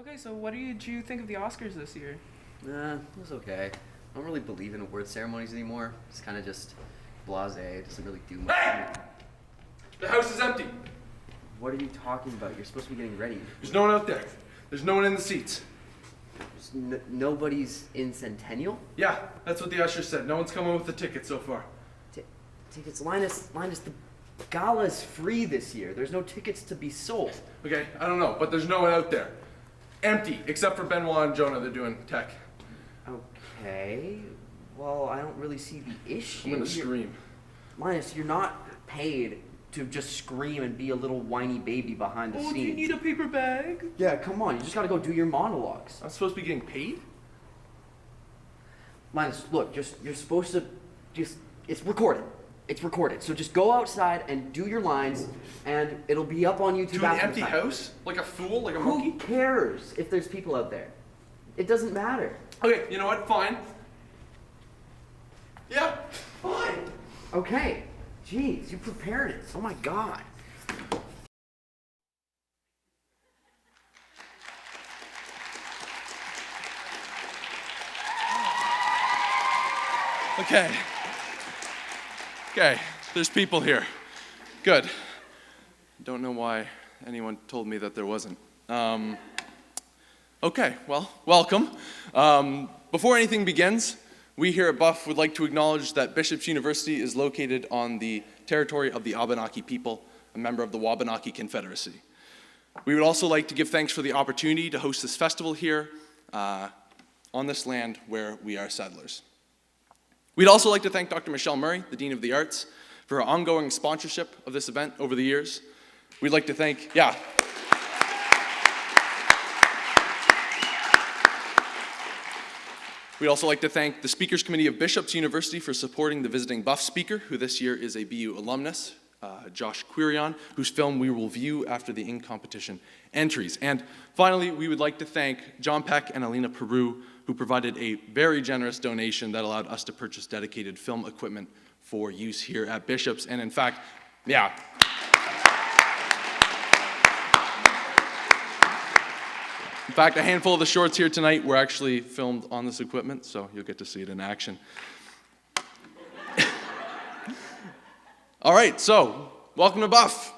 Okay, so what did you think of the Oscars this year? It was okay. I don't really believe in award ceremonies anymore. It's kind of just blasé. It doesn't really do much. Hey! The house is empty. What are you talking about? You're supposed to be getting ready. There's no one out there. There's no one in the seats. Nobody's in Centennial? Yeah, that's what the usher said. No one's come in with the ticket so far. Tickets, Linus, the Gala's free this year. There's no tickets to be sold. Okay, I don't know, but there's no one out there. Empty, except for Benoit and Jonah. They're doing tech. Okay. Well, I don't really see the issue. I'm gonna scream. Linus, you're not paid to just scream and be a little whiny baby behind the scenes. Do you need a paper bag? Yeah, come on. You just gotta go do your monologues. I'm supposed to be getting paid? Linus, look, you're supposed to it's recorded. It's recorded. So just go outside and do your lines, and it'll be up on YouTube To an after empty the fact. house? Like a fool? Like a Who monkey? cares if there's people out there? It doesn't matter. Okay, you know what? Fine. Yeah, fine. Okay. Jeez, you prepared it. Oh my God. Okay, there's people here. Good. Don't know why anyone told me that there wasn't. Okay, well, welcome. Before anything begins, we here at Buff would like to acknowledge that Bishop's University is located on the territory of the Abenaki people, a member of the Wabanaki Confederacy. We would also like to give thanks for the opportunity to host this festival here on this land where we are settlers. We'd also like to thank Dr. Michelle Murray, the Dean of the Arts, for her ongoing sponsorship of this event over the years. We'd like to thank, We'd also like to thank the Speakers Committee of Bishop's University for supporting the visiting Buff speaker, who this year is a BU alumnus, Josh Quirion, whose film we will view after the in-competition entries. And finally, we would like to thank John Peck and Alina Peru, who provided a very generous donation that allowed us to purchase dedicated film equipment for use here at Bishop's. And in fact, a handful of the shorts here tonight were actually filmed on this equipment, so you'll get to see it in action. All right, so welcome to Buff.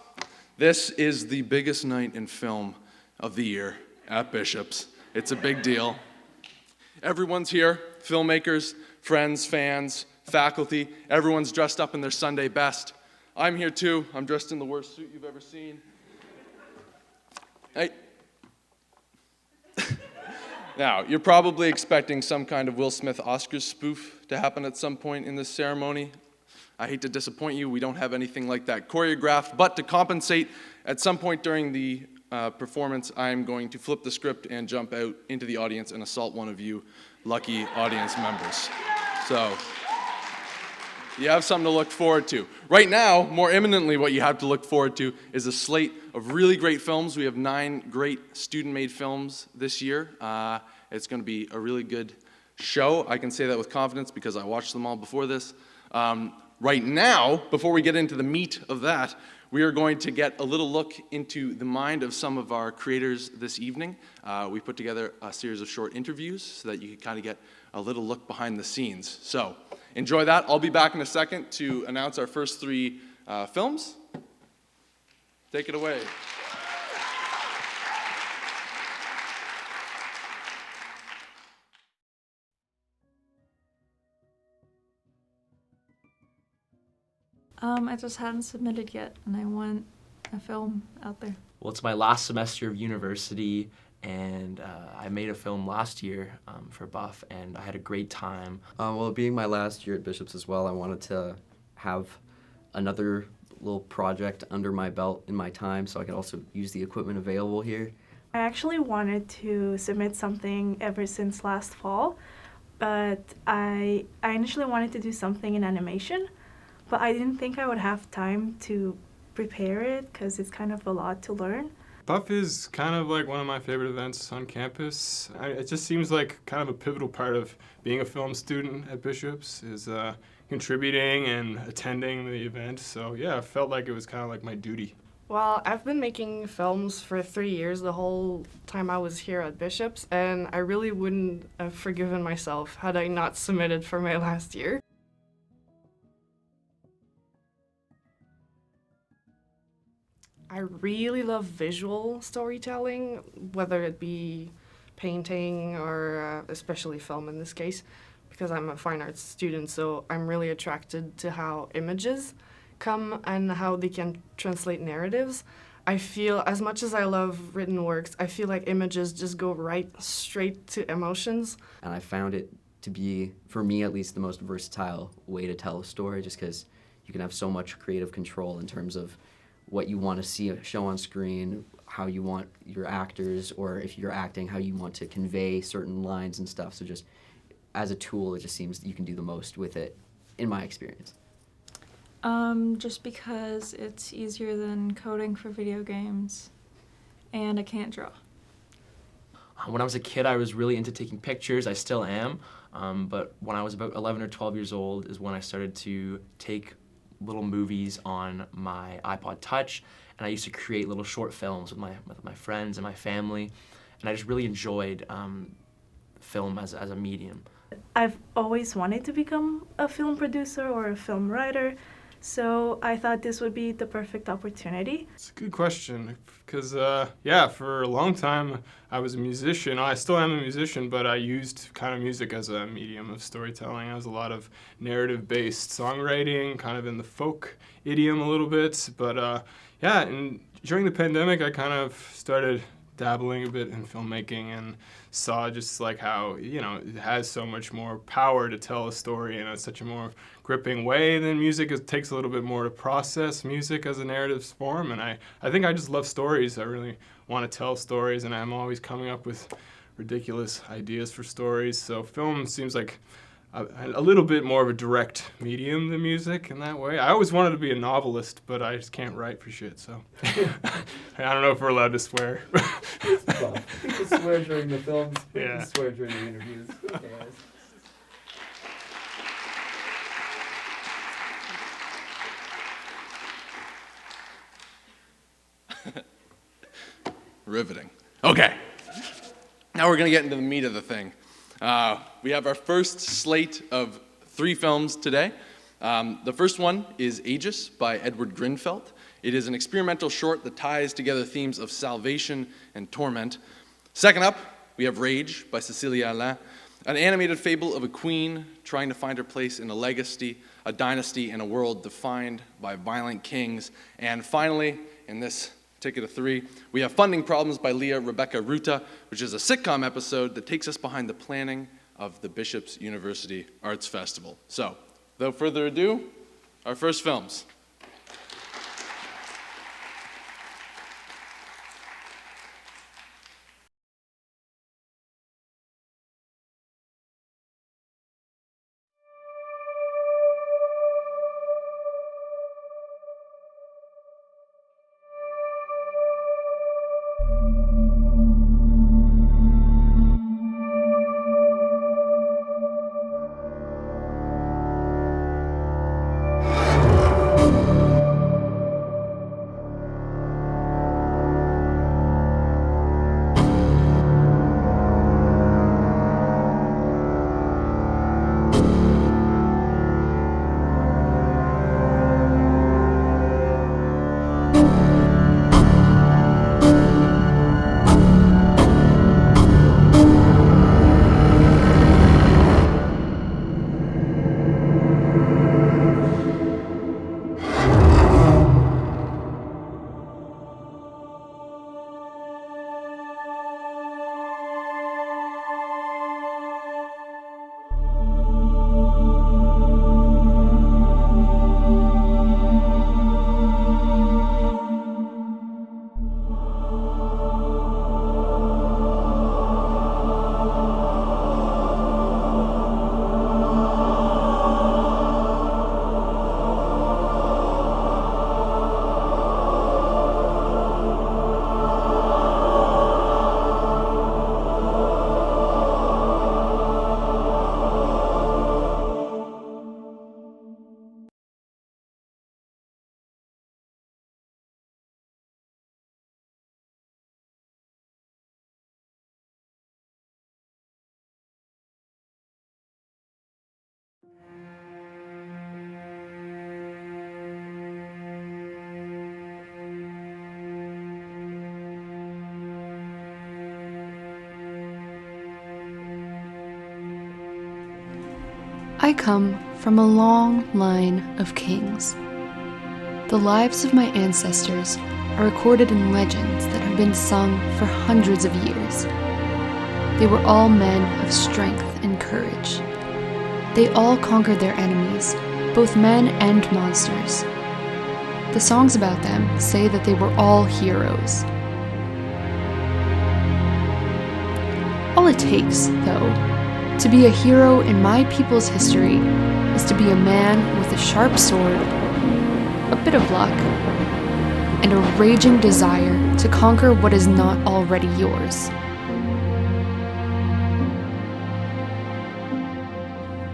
This is the biggest night in film of the year at Bishop's. It's a big deal. Everyone's here, filmmakers, friends, fans, faculty. Everyone's dressed up in their Sunday best. I'm here too. I'm dressed in the worst suit you've ever seen. Hey. Now, you're probably expecting some kind of Will Smith Oscars spoof to happen at some point in this ceremony. I hate to disappoint you, we don't have anything like that choreographed, but to compensate, at some point during the performance, I'm going to flip the script and jump out into the audience and assault one of you lucky audience members. So, you have something to look forward to. Right now, more imminently, what you have to look forward to is a slate of really great films. We have 9 great student-made films this year. It's going to be a really good show. I can say that with confidence because I watched them all before this. Right now, before we get into the meat of that, we are going to get a little look into the mind of some of our creators this evening. We put together a series of short interviews so that you can kind of get a little look behind the scenes. So, enjoy that. I'll be back in a second to announce our first 3 films. Take it away. I just hadn't submitted yet, and I want a film out there. Well, it's my last semester of university, and I made a film last year for Buff, and I had a great time. Well, being my last year at Bishop's as well, I wanted to have another little project under my belt in my time so I could also use the equipment available here. I actually wanted to submit something ever since last fall, but I initially wanted to do something in animation, but I didn't think I would have time to prepare it because it's kind of a lot to learn. Buff is kind of like one of my favorite events on campus. It just seems like kind of a pivotal part of being a film student at Bishop's is contributing and attending the event. So yeah, I felt like it was kind of like my duty. Well, I've been making films for 3 years, the whole time I was here at Bishop's, and I really wouldn't have forgiven myself had I not submitted for my last year. I really love visual storytelling, whether it be painting or especially film in this case, because I'm a fine arts student, so I'm really attracted to how images come and how they can translate narratives. I feel, as much as I love written works, I feel like images just go right straight to emotions. And I found it to be, for me at least, the most versatile way to tell a story, just because you can have so much creative control in terms of what you want to see show on screen, how you want your actors, or if you're acting, how you want to convey certain lines and stuff. So just as a tool, it just seems that you can do the most with it, in my experience. Just because it's easier than coding for video games, and I can't draw. When I was a kid, I was really into taking pictures. I still am. But when I was about 11 or 12 years old is when I started to take little movies on my iPod Touch, and I used to create little short films with my friends and my family, and I just really enjoyed film as a medium. I've always wanted to become a film producer or a film writer, so I thought this would be the perfect opportunity. It's a good question, because yeah, for a long time I was a musician. I still am a musician, but I used kind of music as a medium of storytelling. I was a lot of narrative-based songwriting, kind of in the folk idiom a little bit. But yeah, and during the pandemic, I kind of started dabbling a bit in filmmaking and saw just like how, you know, it has so much more power to tell a story in such a more gripping way than music. It takes a little bit more to process music as a narrative form, and I think I just love stories. I really want to tell stories, and I'm always coming up with ridiculous ideas for stories. So film seems like a little bit more of a direct medium than music in that way. I always wanted to be a novelist, but I just can't write for shit, so I don't know if we're allowed to swear. People swear during the films. Yeah. People swear during the interviews. Riveting. Okay. Now we're going to get into the meat of the thing. We have our first slate of 3 films today. The first one is Aegis by Edward Grinfeld. It is an experimental short that ties together themes of salvation and torment. Second up, we have Rage by Cecilia Alain, an animated fable of a queen trying to find her place in a dynasty in a world defined by violent kings. And finally, in this ticket of 3, we have Funding Problems by Leah Rebecca Ruta, which is a sitcom episode that takes us behind the planning of the Bishop's University Arts Festival. So, without further ado, our first films. I come from a long line of kings. The lives of my ancestors are recorded in legends that have been sung for hundreds of years. They were all men of strength and courage. They all conquered their enemies, both men and monsters. The songs about them say that they were all heroes. All it takes, though, to be a hero in my people's history is to be a man with a sharp sword, a bit of luck, and a raging desire to conquer what is not already yours.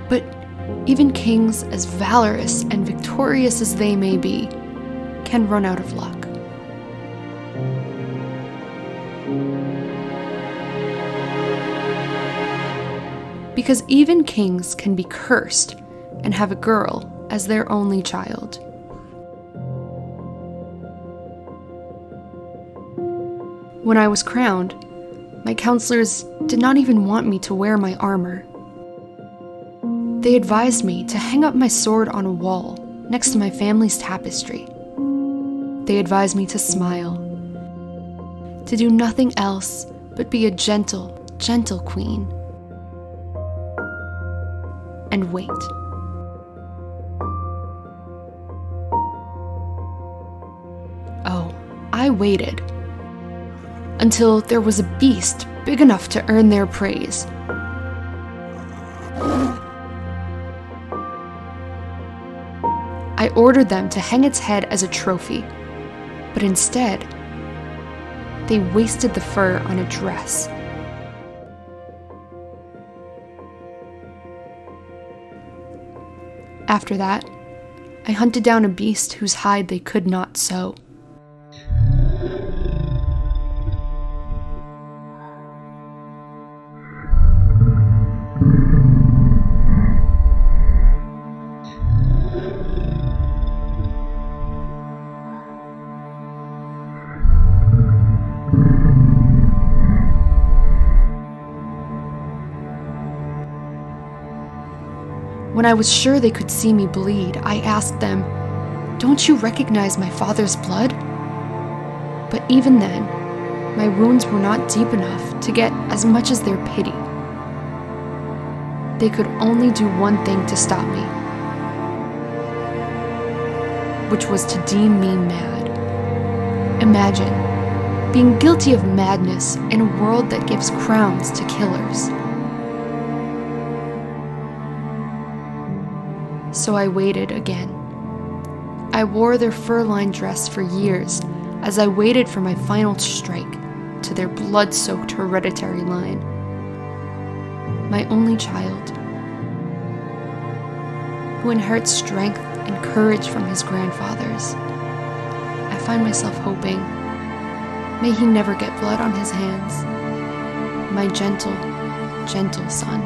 But even kings as valorous and victorious as they may be can run out of luck. Because even kings can be cursed and have a girl as their only child. When I was crowned, my counselors did not even want me to wear my armor. They advised me to hang up my sword on a wall next to my family's tapestry. They advised me to smile, to do nothing else but be a gentle, gentle queen, and wait. Oh, I waited until there was a beast big enough to earn their praise. I ordered them to hang its head as a trophy, but instead, they wasted the fur on a dress. After that, I hunted down a beast whose hide they could not sew. When I was sure they could see me bleed, I asked them, "Don't you recognize my father's blood?" But even then, my wounds were not deep enough to get as much as their pity. They could only do one thing to stop me, which was to deem me mad. Imagine being guilty of madness in a world that gives crowns to killers. So I waited again. I wore their fur-lined dress for years as I waited for my final strike to their blood-soaked hereditary line. My only child, who inherits strength and courage from his grandfathers. I find myself hoping, may he never get blood on his hands. My gentle, gentle son.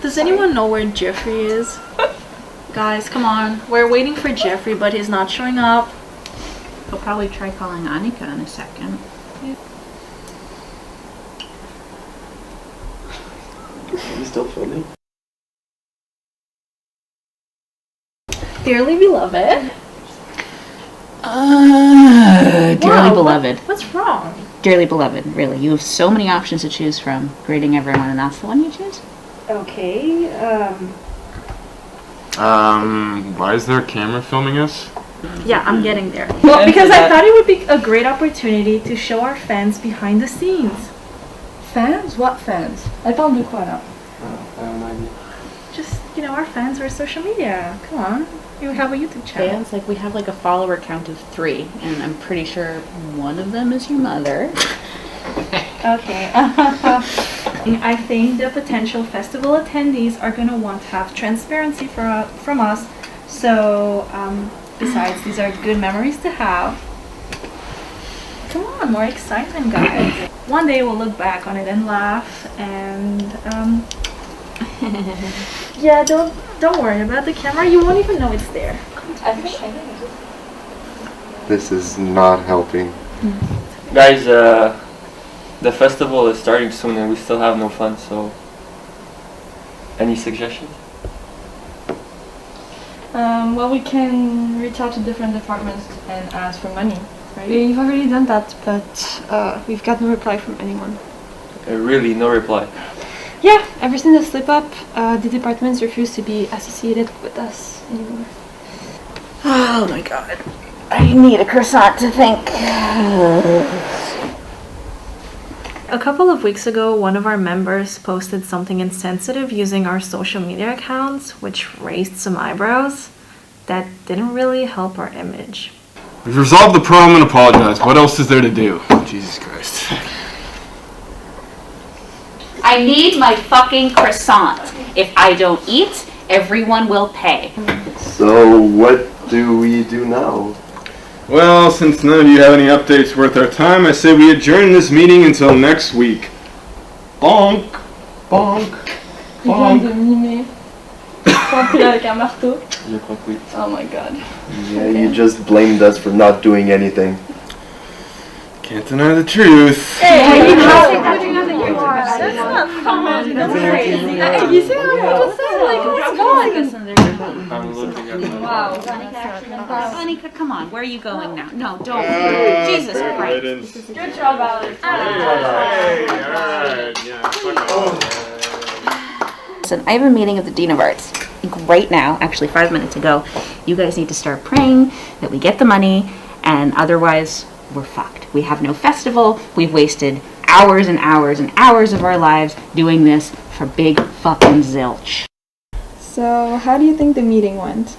Does anyone know where Jeffrey is? Guys, come on. We're waiting for Jeffrey, but he's not showing up. He'll probably try calling Annika in a second. Are you still filming? Dearly beloved. Dearly beloved. What's wrong? Dearly beloved, really. You have so many options to choose from, grading everyone, and that's the one you choose? Okay, Why is there a camera filming us? yeah, I'm getting there. Well, because I thought it would be a great opportunity to show our fans behind the scenes. Fans? What fans? Elle parle de quoi là? I have no idea. Just, our fans are social media. Come on. You have a YouTube channel. Fans, like, we have like a follower count of 3, and I'm pretty sure one of them is your mother. Okay. I think the potential festival attendees are going to want to have transparency from us. So, besides, these are good memories to have. Come on, more excitement, guys. One day we'll look back on it and laugh, and yeah, don't worry about the camera. You won't even know it's there. This is not helping. Guys, the festival is starting soon and we still have no funds, so any suggestions? Well, we can reach out to different departments and ask for money, right? We've already done that, but we've got no reply from anyone. Really, no reply. Yeah, ever since the slip up, the departments refuse to be associated with us anymore. Oh my god. I need a croissant to think. A couple of weeks ago, one of our members posted something insensitive using our social media accounts, which raised some eyebrows. That didn't really help our image. We've resolved the problem and apologized. What else is there to do? Jesus Christ. I need my fucking croissant. If I don't eat, everyone will pay. So what do we do now? Well, since none of you have any updates worth our time, I say we adjourn this meeting until next week. Bonk! Bonk! Il vient de mimer. Frapper avec un marteau. Je crois que oui. Oh my god. Yeah, you just blamed us for not doing anything. Can't deny the truth. Hey, you that's not fun. That's crazy. You see how what's going? I'm looking at the Wow. Annika, come on. Where are you going now? No, don't. Jesus Christ. Good job, Alex. Listen, I have a meeting of the Dean of Arts. Right now, actually 5 minutes ago. You guys need to start praying that we get the money, and otherwise we're fucked. We have no festival. We've wasted hours and hours and hours of our lives doing this for big fucking zilch. So, how do you think the meeting went?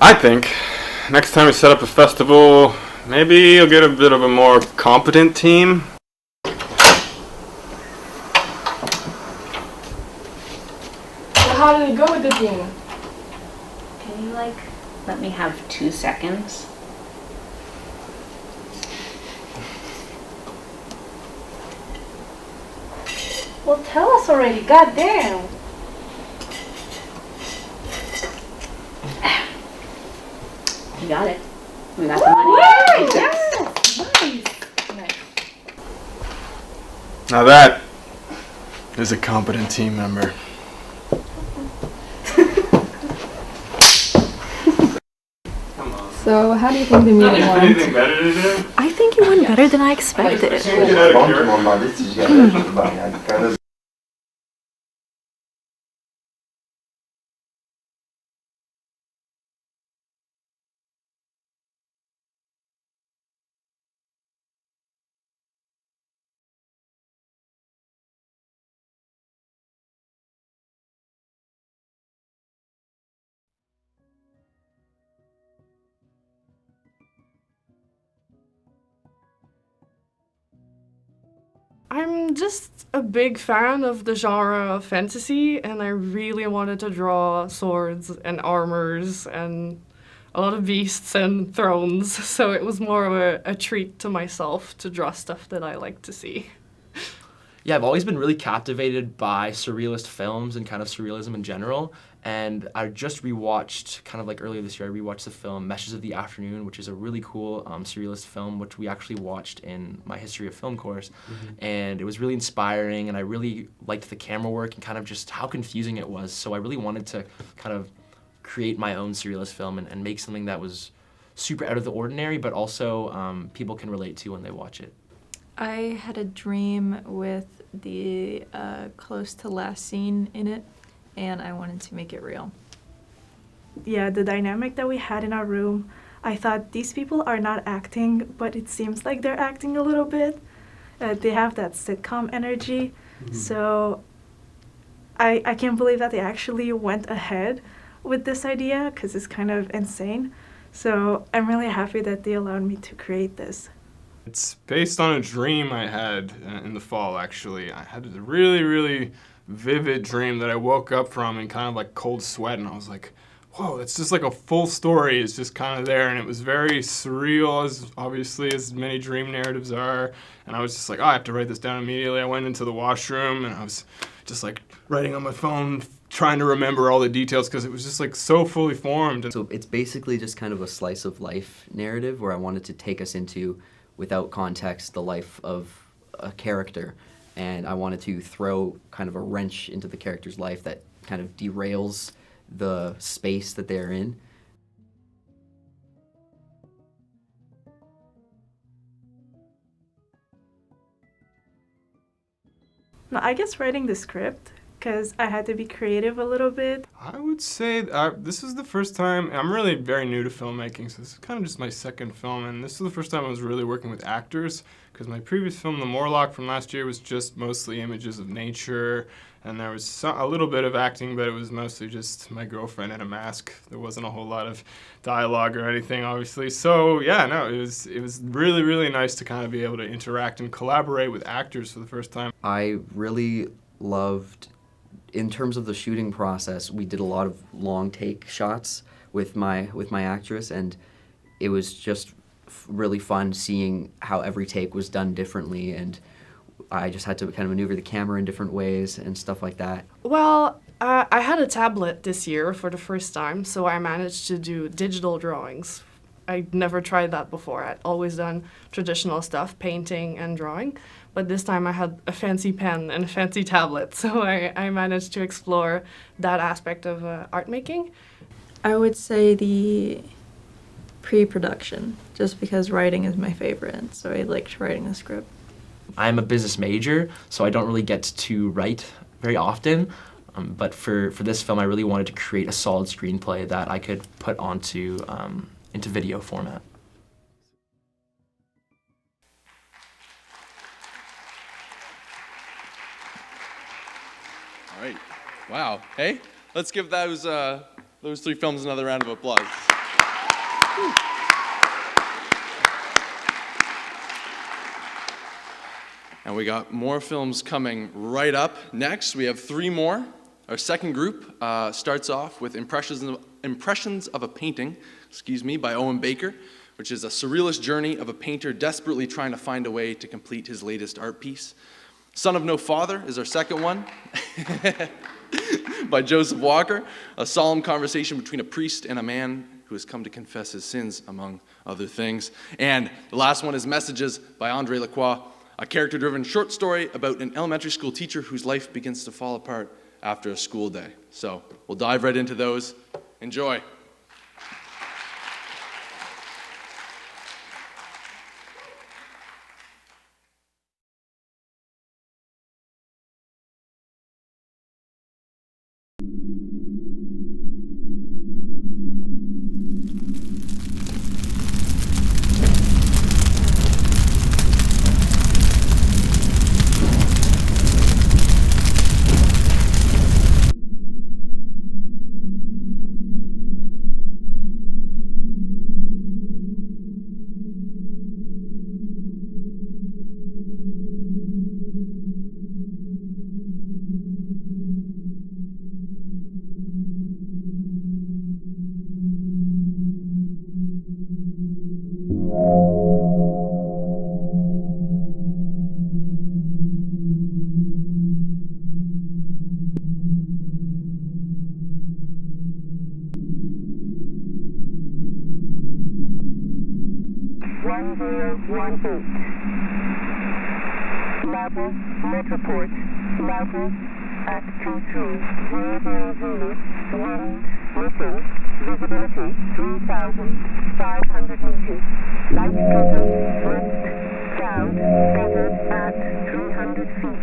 I think next time we set up a festival, maybe you'll get a bit of a more competent team. So how did it go with the team? Can you, let me have 2 seconds? Well, tell us already. Goddamn. You got it. We got the money. Woo! Yes! Nice. Now that is a competent team member. So, how do you think the meeting went? Anything better to do? I think it went better than I expected. I'm just a big fan of the genre of fantasy, and I really wanted to draw swords and armors and a lot of beasts and thrones, so it was more of a treat to myself to draw stuff that I like to see. Yeah, I've always been really captivated by surrealist films and kind of surrealism in general. And I just rewatched, kind of like earlier this year, I rewatched the film Meshes of the Afternoon, which is a really cool surrealist film, which we actually watched in my history of film course. And it was really inspiring, and I really liked the camera work and kind of just how confusing it was. So I really wanted to kind of create my own surrealist film and make something that was super out of the ordinary, but also people can relate to when they watch it. I had a dream with the close to last scene in it, and I wanted to make it real. Yeah, the dynamic that we had in our room, I thought these people are not acting, but it seems like they're acting a little bit. They have that sitcom energy. So I can't believe that they actually went ahead with this idea because it's kind of insane. So I'm really happy that they allowed me to create this. It's based on a dream I had in the fall, actually. I had a really, really vivid dream that I woke up from in kind of like cold sweat, and I was like, whoa, it's just like a full story. It's just kind of there, and it was very surreal, as obviously as many dream narratives are. And I was just like, oh, I have to write this down immediately. I went into the washroom, and I was just like writing on my phone, trying to remember all the details because it was just like so fully formed. So it's basically just kind of a slice of life narrative where I wanted to take us into, without context, the life of a character. And I wanted to throw kind of a wrench into the character's life that kind of derails the space that they're in. No, I guess writing the script, because I had to be creative a little bit. I would say this is the first time, I'm really very new to filmmaking, so this is kind of just my second film, and this is the first time I was really working with actors, because my previous film, The Morlock from last year, was just mostly images of nature, and there was a little bit of acting, but it was mostly just my girlfriend in a mask. There wasn't a whole lot of dialogue or anything, obviously. So yeah, no, it was really, really nice to kind of be able to interact and collaborate with actors for the first time. I really loved, in terms of the shooting process, we did a lot of long take shots with my actress, and it was just really fun seeing how every take was done differently, and I just had to kind of maneuver the camera in different ways and stuff like that. Well, I had a tablet this year for the first time, so I managed to do digital drawings. I'd never tried that before. I'd always done traditional stuff, painting and drawing, but this time I had a fancy pen and a fancy tablet, so I managed to explore that aspect of art making. I would say the pre-production, just because writing is my favorite, so I liked writing the script. I'm a business major, so I don't really get to write very often, but for this film I really wanted to create a solid screenplay that I could put onto into video format. All right. Wow. Hey, let's give those three films another round of applause. Whew. And we got more films coming right up. Next, we have three more. Our second group starts off with Impressions of a Painting, by Owen Baker, which is a surrealist journey of a painter desperately trying to find a way to complete his latest art piece. Son of No Father is our second one, by Joseph Walker, a solemn conversation between a priest and a man who has come to confess his sins, among other things. And the last one is Messages by Andre Lacroix, a character-driven short story about an elementary school teacher whose life begins to fall apart after a school day. So we'll dive right into those. Enjoy. 101 feet. Level, Metroport, level at 23000. Wind, missing, visibility 3,500 meters. Light drizzle, mist, cloud, desert at 300 feet.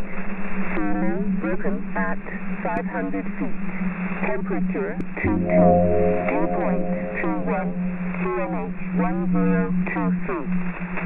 Ceiling broken at 500 feet. Temperature 22. Dew point 21. QNH 1023.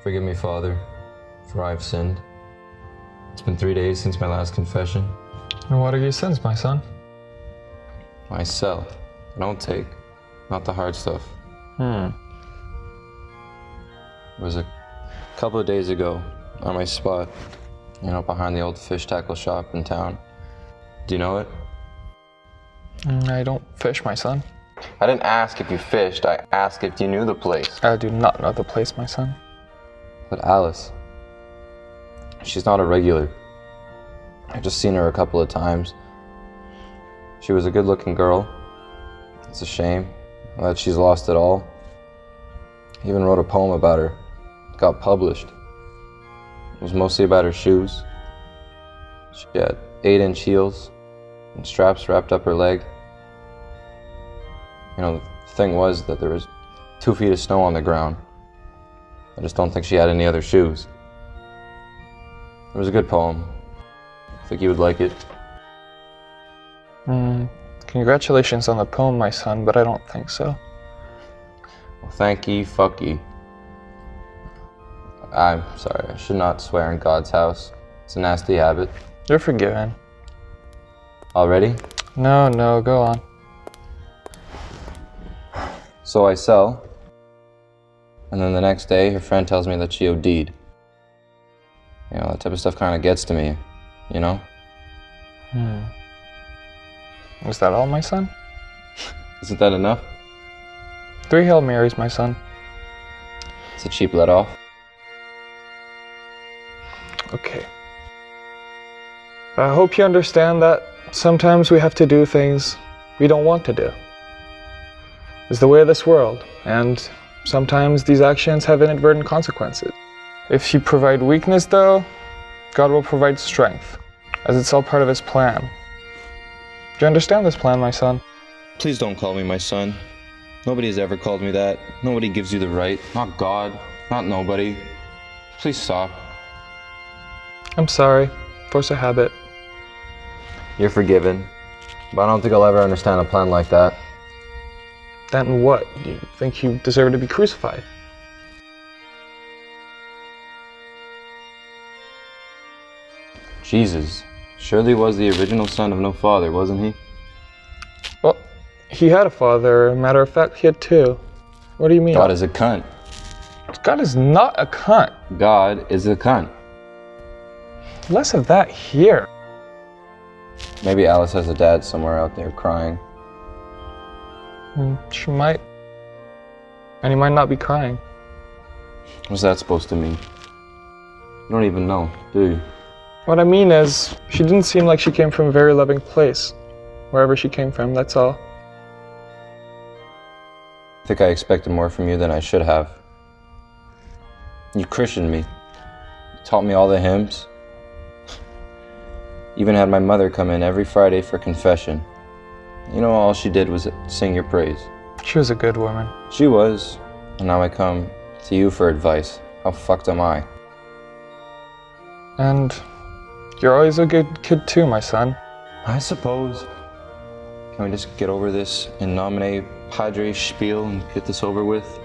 Forgive me, Father, for I have sinned. It's been 3 days since my last confession. And what are your sins, my son? I sell. I don't take. Not the hard stuff. It was a couple of days ago on my spot, behind the old fish tackle shop in town. Do you know it? I don't fish, my son. I didn't ask if you fished, I asked if you knew the place. I do not know the place, my son. But Alice, she's not a regular. I've just seen her a couple of times. She was a good-looking girl. It's a shame that she's lost it all. I even wrote a poem about her. It got published. It was mostly about her shoes. She had 8-inch heels and straps wrapped up her leg. The thing was that there was 2 feet of snow on the ground. I just don't think she had any other shoes. It was a good poem. I think you would like it. Congratulations on the poem, my son, but I don't think so. Well, thank ye, fuck ye. I'm sorry, I should not swear in God's house. It's a nasty habit. You're forgiven. Already? No, go on. So I sell, and then the next day her friend tells me that she OD'd. That type of stuff kind of gets to me, Is that all, my son? Isn't that enough? 3 Hail Marys, my son. It's a cheap let off. Okay. I hope you understand that sometimes we have to do things we don't want to do. It's the way of this world, and sometimes these actions have inadvertent consequences. If you provide weakness, though, God will provide strength, as it's all part of His plan. Do you understand this plan, my son? Please don't call me my son. Nobody has ever called me that. Nobody gives you the right. Not God. Not nobody. Please stop. I'm sorry. Force a habit. You're forgiven. But I don't think I'll ever understand a plan like that. Then what? Do you think you deserve to be crucified? Jesus surely was the original son of no father, wasn't he? Well, he had a father. Matter of fact, he had 2. What do you mean? God is a cunt. God is not a cunt. God is a cunt. Less of that here. Maybe Alice has a dad somewhere out there crying. She might. And he might not be crying. What's that supposed to mean? You don't even know, do you? What I mean is, she didn't seem like she came from a very loving place. Wherever she came from, that's all. I think I expected more from you than I should have. You Christianed me. You taught me all the hymns. Even had my mother come in every Friday for confession. All she did was sing your praise. She was a good woman. She was. And now I come to you for advice. How fucked am I? And you're always a good kid too, my son. I suppose. Can we just get over this in nomine Padre spiel and get this over with?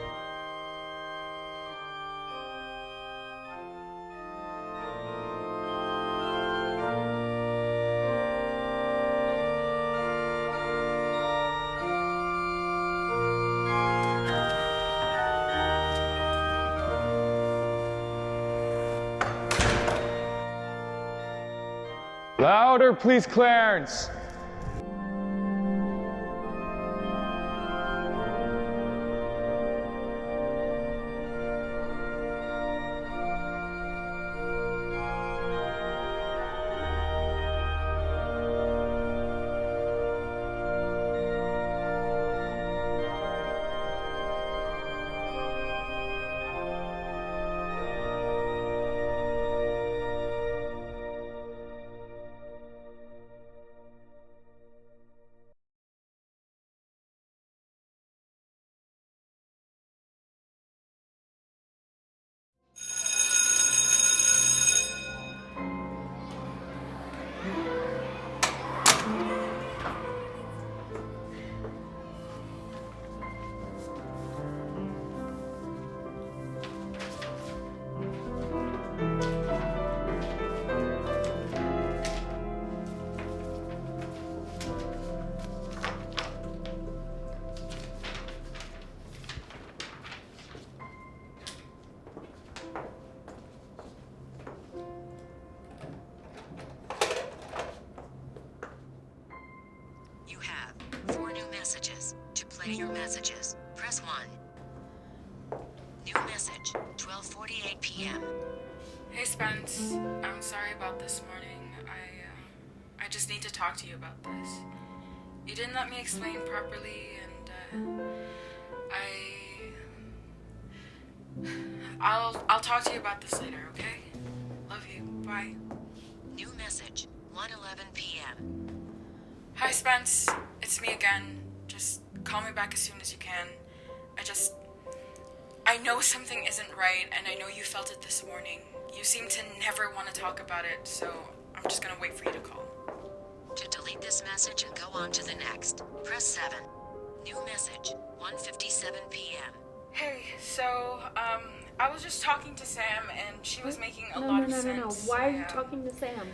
Louder, please, Clarence. Play your messages. Press 1. New message, 12:48 p.m. Hey Spence, I'm sorry about this morning. I just need to talk to you about this. You didn't let me explain properly, and I'll talk to you about this later, okay? Love you. Bye. New message, 1:11 p.m. Hi Spence, it's me again. Just call me back as soon as you can. I know something isn't right, and I know you felt it this morning. You seem to never want to talk about it, so I'm just gonna wait for you to call. To delete this message and go on to the next, press 7. New message, 1:57 p.m. Hey, so, I was just talking to Sam, and she was making a lot of sense. Why are you talking to Sam?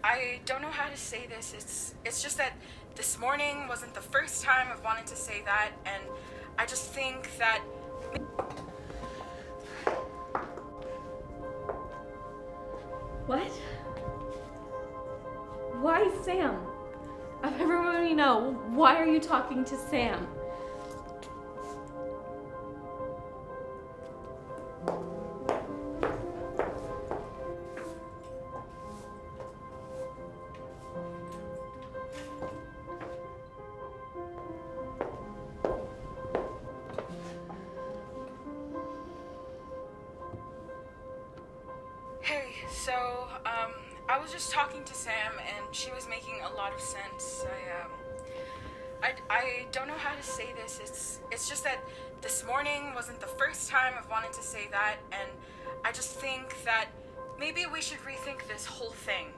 I don't know how to say this. It's just that this morning wasn't the first time I've wanted to say that, and I just think that... What? Why Sam? Everybody know, why are you talking to Sam? Hey, so, I was just talking to Sam, and she was making a lot of sense. I don't know how to say this. It's just that this morning wasn't the first time I've wanted to say that, and I just think that maybe we should rethink this whole thing.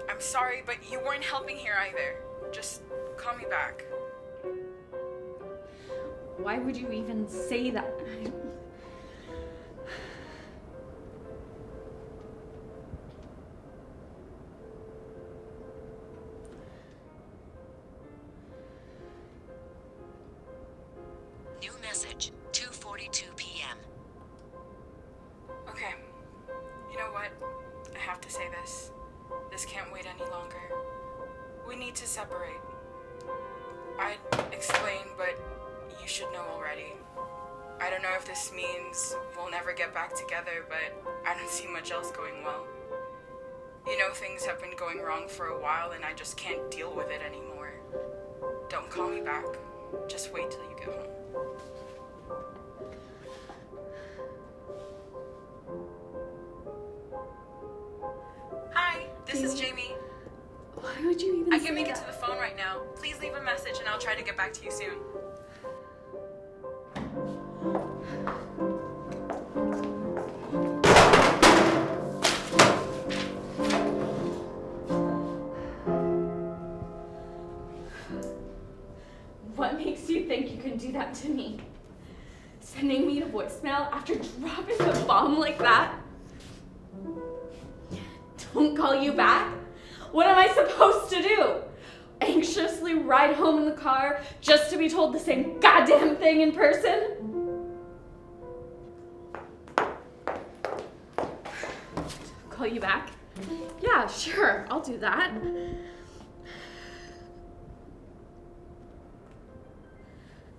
I'm sorry, but you weren't helping here either. Just call me back. Why would you even say that? New message, 2:42 p.m. Okay. You know what? I have to say this. This can't wait any longer. We need to separate. I'd explain, but you should know already. I don't know if this means we'll never get back together, but I don't see much else going well. You know, things have been going wrong for a while, and I just can't deal with it anymore. Don't call me back. Just wait till you get home. Hi, this is Jamie. Why would you even I say can make it that? to the phone right now. Please leave a message and I'll try to get back to you soon. What makes you think you can do that to me? Sending me to voicemail after dropping a bomb like that? Don't call you back? What am I supposed to do? Anxiously ride home in the car just to be told the same goddamn thing in person? Call you back? Yeah, sure, I'll do that.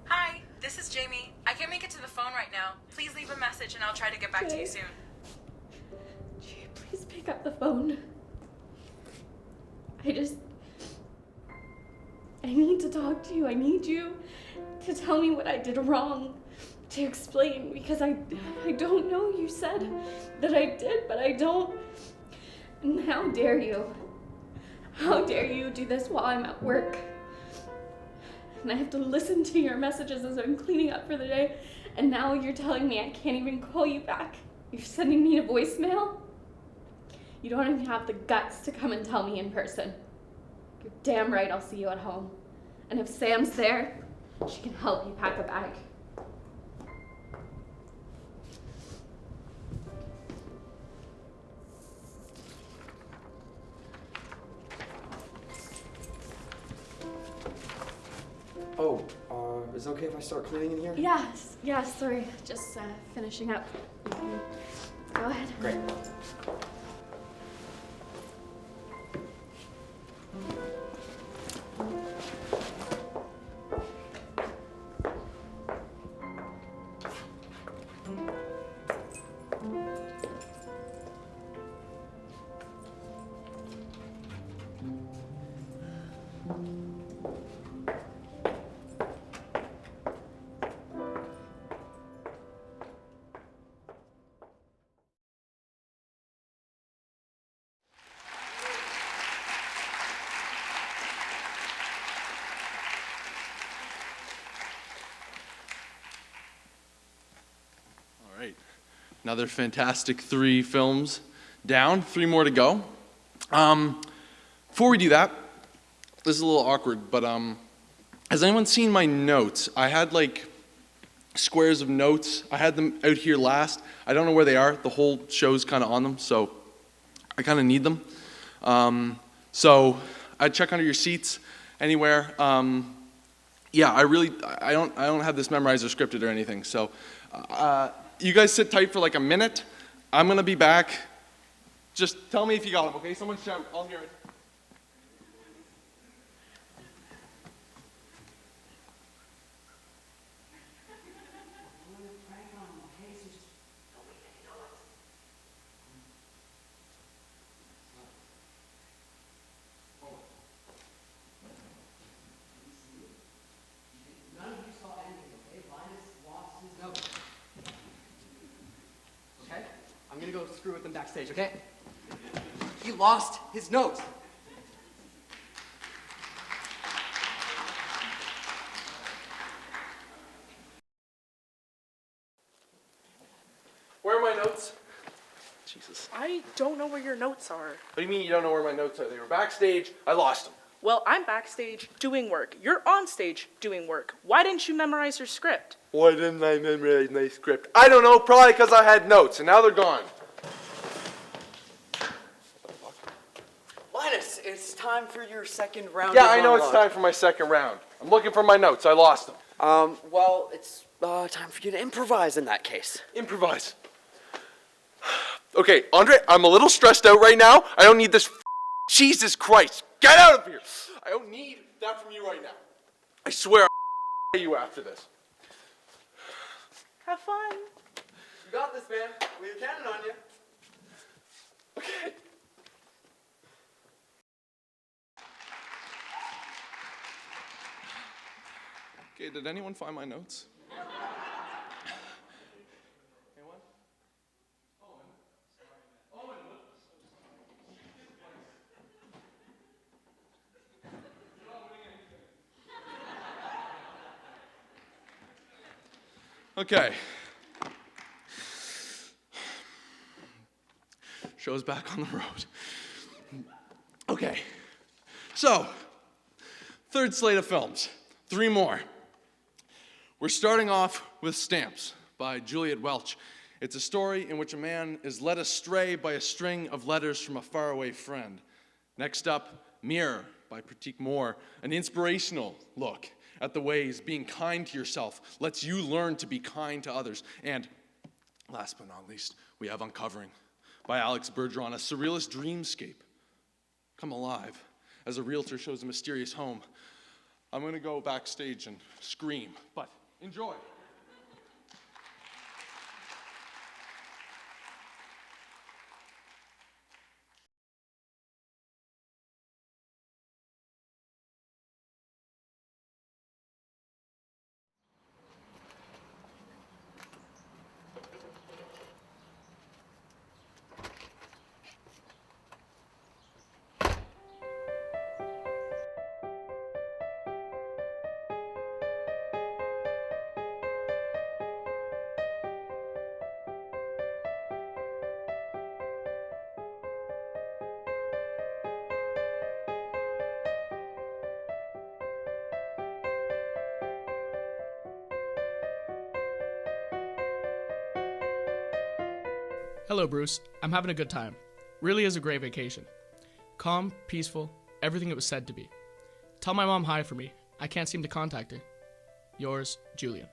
Hi, this is Jamie. I can't make it to the phone right now. Please leave a message and I'll try to get back to you soon. Gee, please pick up the phone. I need to talk to you. I need you to tell me what I did wrong, to explain, because I don't know. You said that I did, but I don't. And how dare you? How dare you do this while I'm at work? And I have to listen to your messages as I'm cleaning up for the day, and now you're telling me I can't even call you back. You're sending me a voicemail? You don't even have the guts to come and tell me in person. You're damn right I'll see you at home. And if Sam's there, she can help you pack a bag. Oh, is it okay if I start cleaning in here? Yes, sorry. Just finishing up. You can go ahead. Great. All right, another fantastic 3 films down, 3 more to go. Before we do that, this is a little awkward, but has anyone seen my notes? I had like squares of notes. I had them out here last. I don't know where they are. The whole show's kind of on them, so I kind of need them. So I'd check under your seats, anywhere. Yeah, I don't have this memorized or scripted or anything. So you guys sit tight for like a minute. I'm gonna be back. Just tell me if you got them, okay? Someone shout. I'll hear it. I'm gonna go screw with him backstage, okay? He lost his notes. Where are my notes? Jesus. I don't know where your notes are. What do you mean you don't know where my notes are? They were backstage. I lost them. Well, I'm backstage doing work. You're on stage doing work. Why didn't you memorize your script? Why didn't I memorize my script? I don't know, probably because I had notes, and now they're gone. Linus, it's time for your second round. Yeah, of I know it's monologue. time for my second round. I'm looking for my notes. I lost them. Well, it's time for you to improvise in that case. Improvise. Okay, Andre, I'm a little stressed out right now. I don't need this. Jesus Christ, get out of here. I don't need that from you right now. I swear I'll you after this. Have fun. You got this, man. We're counting on you. Okay. Okay, did anyone find my notes? Anyone? Okay. Show's back on the road. Okay. So, third slate of films. 3 more. We're starting off with Stamps by Juliet Welch. It's a story in which a man is led astray by a string of letters from a faraway friend. Next up, Mirror by Pratik Moore, an inspirational look at the ways being kind to yourself lets you learn to be kind to others. And last but not least, we have Uncovering by Alex Bergeron, a surrealist dreamscape come alive as a realtor shows a mysterious home. I'm going to go backstage and scream, but enjoy. Hello, Bruce. I'm having a good time. Really is a great vacation. Calm, peaceful, everything it was said to be. Tell my mom hi for me. I can't seem to contact her. Yours, Julian.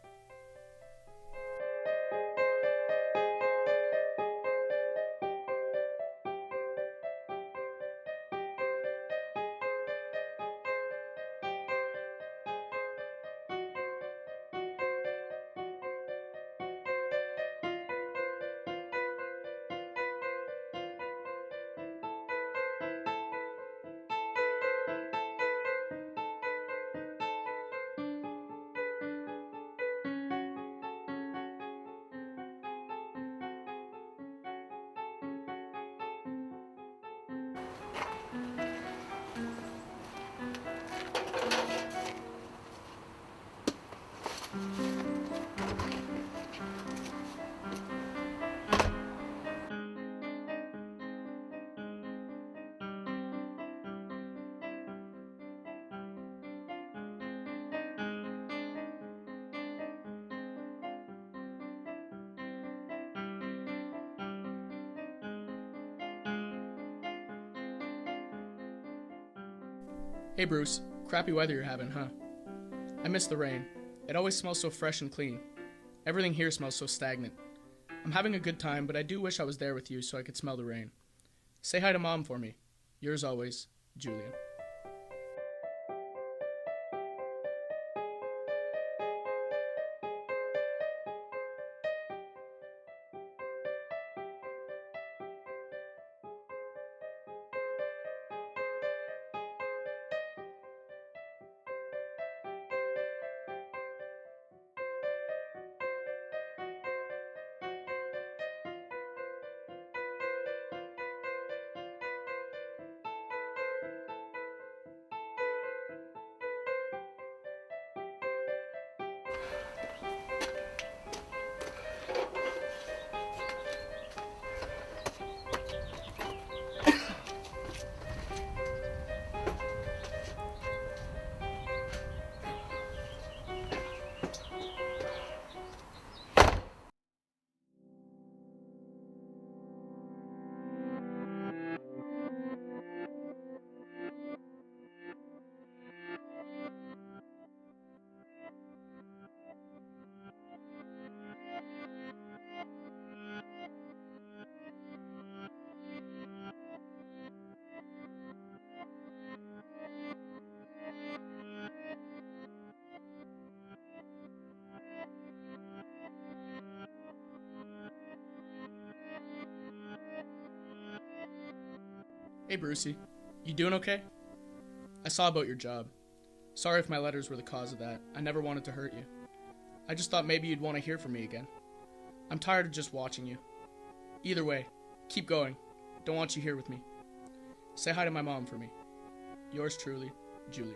Hey Bruce, crappy weather you're having, huh? I miss the rain. It always smells so fresh and clean. Everything here smells so stagnant. I'm having a good time, but I do wish I was there with you so I could smell the rain. Say hi to Mom for me. Yours always, Julian. Hey Brucey, you doing okay? I saw about your job. Sorry if my letters were the cause of that. I never wanted to hurt you. I just thought maybe you'd want to hear from me again. I'm tired of just watching you. Either way, keep going. Don't want you here with me. Say hi to my mom for me. Yours truly, Julian.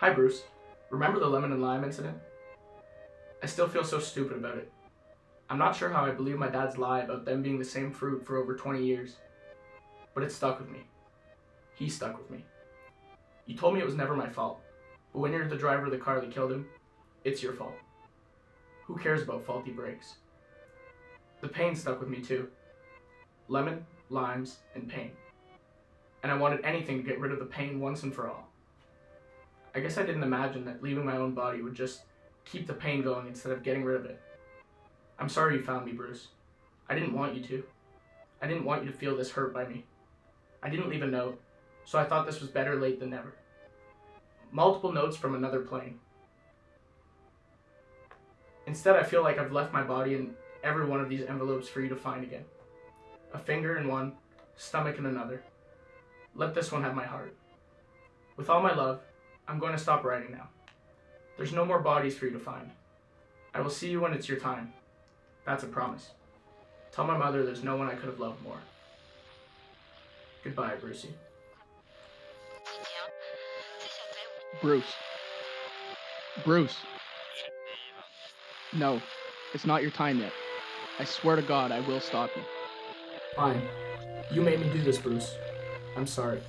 Hi Bruce. Remember the lemon and lime incident? I still feel so stupid about it. I'm not sure how I believe my dad's lie about them being the same fruit for over 20 years. But it stuck with me. He stuck with me. You told me it was never my fault. But when you're the driver of the car that killed him, it's your fault. Who cares about faulty brakes? The pain stuck with me too. Lemon, limes, and pain. And I wanted anything to get rid of the pain once and for all. I guess I didn't imagine that leaving my own body would just keep the pain going instead of getting rid of it. I'm sorry you found me, Bruce. I didn't want you to. I didn't want you to feel this hurt by me. I didn't leave a note, so I thought this was better late than never. Multiple notes from another plane. Instead, I feel like I've left my body in every one of these envelopes for you to find again. A finger in one, stomach in another. Let this one have my heart. With all my love, I'm going to stop writing now. There's no more bodies for you to find. I will see you when it's your time. That's a promise. Tell my mother there's no one I could have loved more. Goodbye, Brucey. Bruce. Bruce. No, it's not your time yet. I swear to God I will stop you. Fine. You made me do this, Bruce. I'm sorry.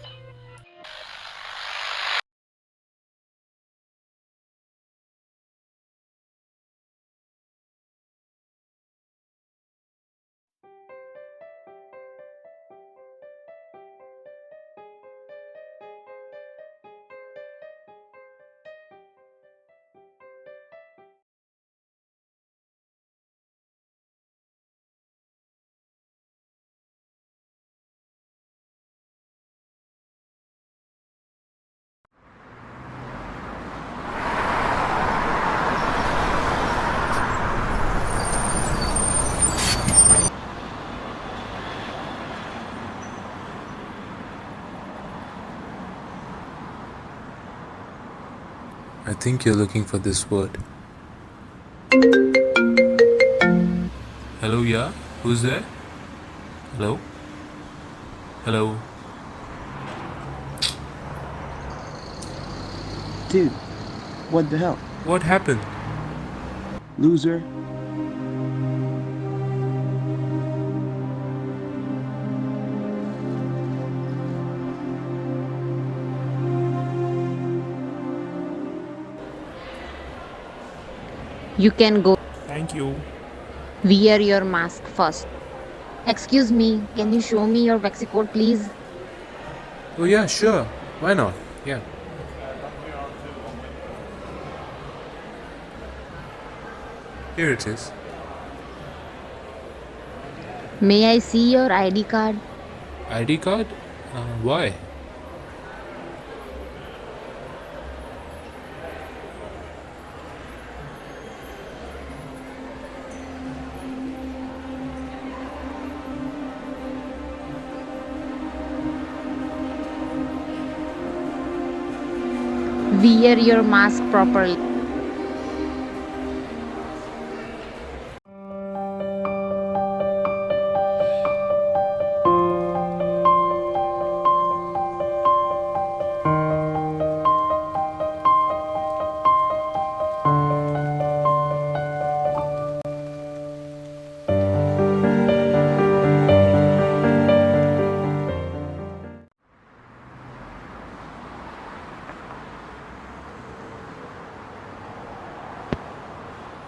I think you're looking for this word. Hello, yeah? Who's there? Hello? Hello? Dude, what the hell? What happened? Loser. You can go. Thank you. Wear your mask first. Excuse me, can you show me your vaccine code, please? Oh, yeah, sure. Why not? Yeah. Here it is. May I see your ID card? ID card? Why? Wear your mask properly.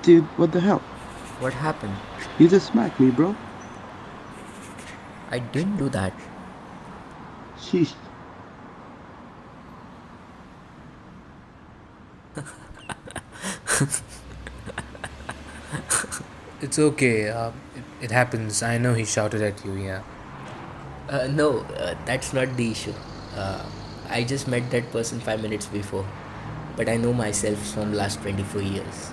Dude, what the hell? What happened? You just smacked me, bro. I didn't do that. Sheesh. It's okay. It happens. I know he shouted at you, yeah. No, that's not the issue. I just met that person 5 minutes before, but I know myself from last 24 years.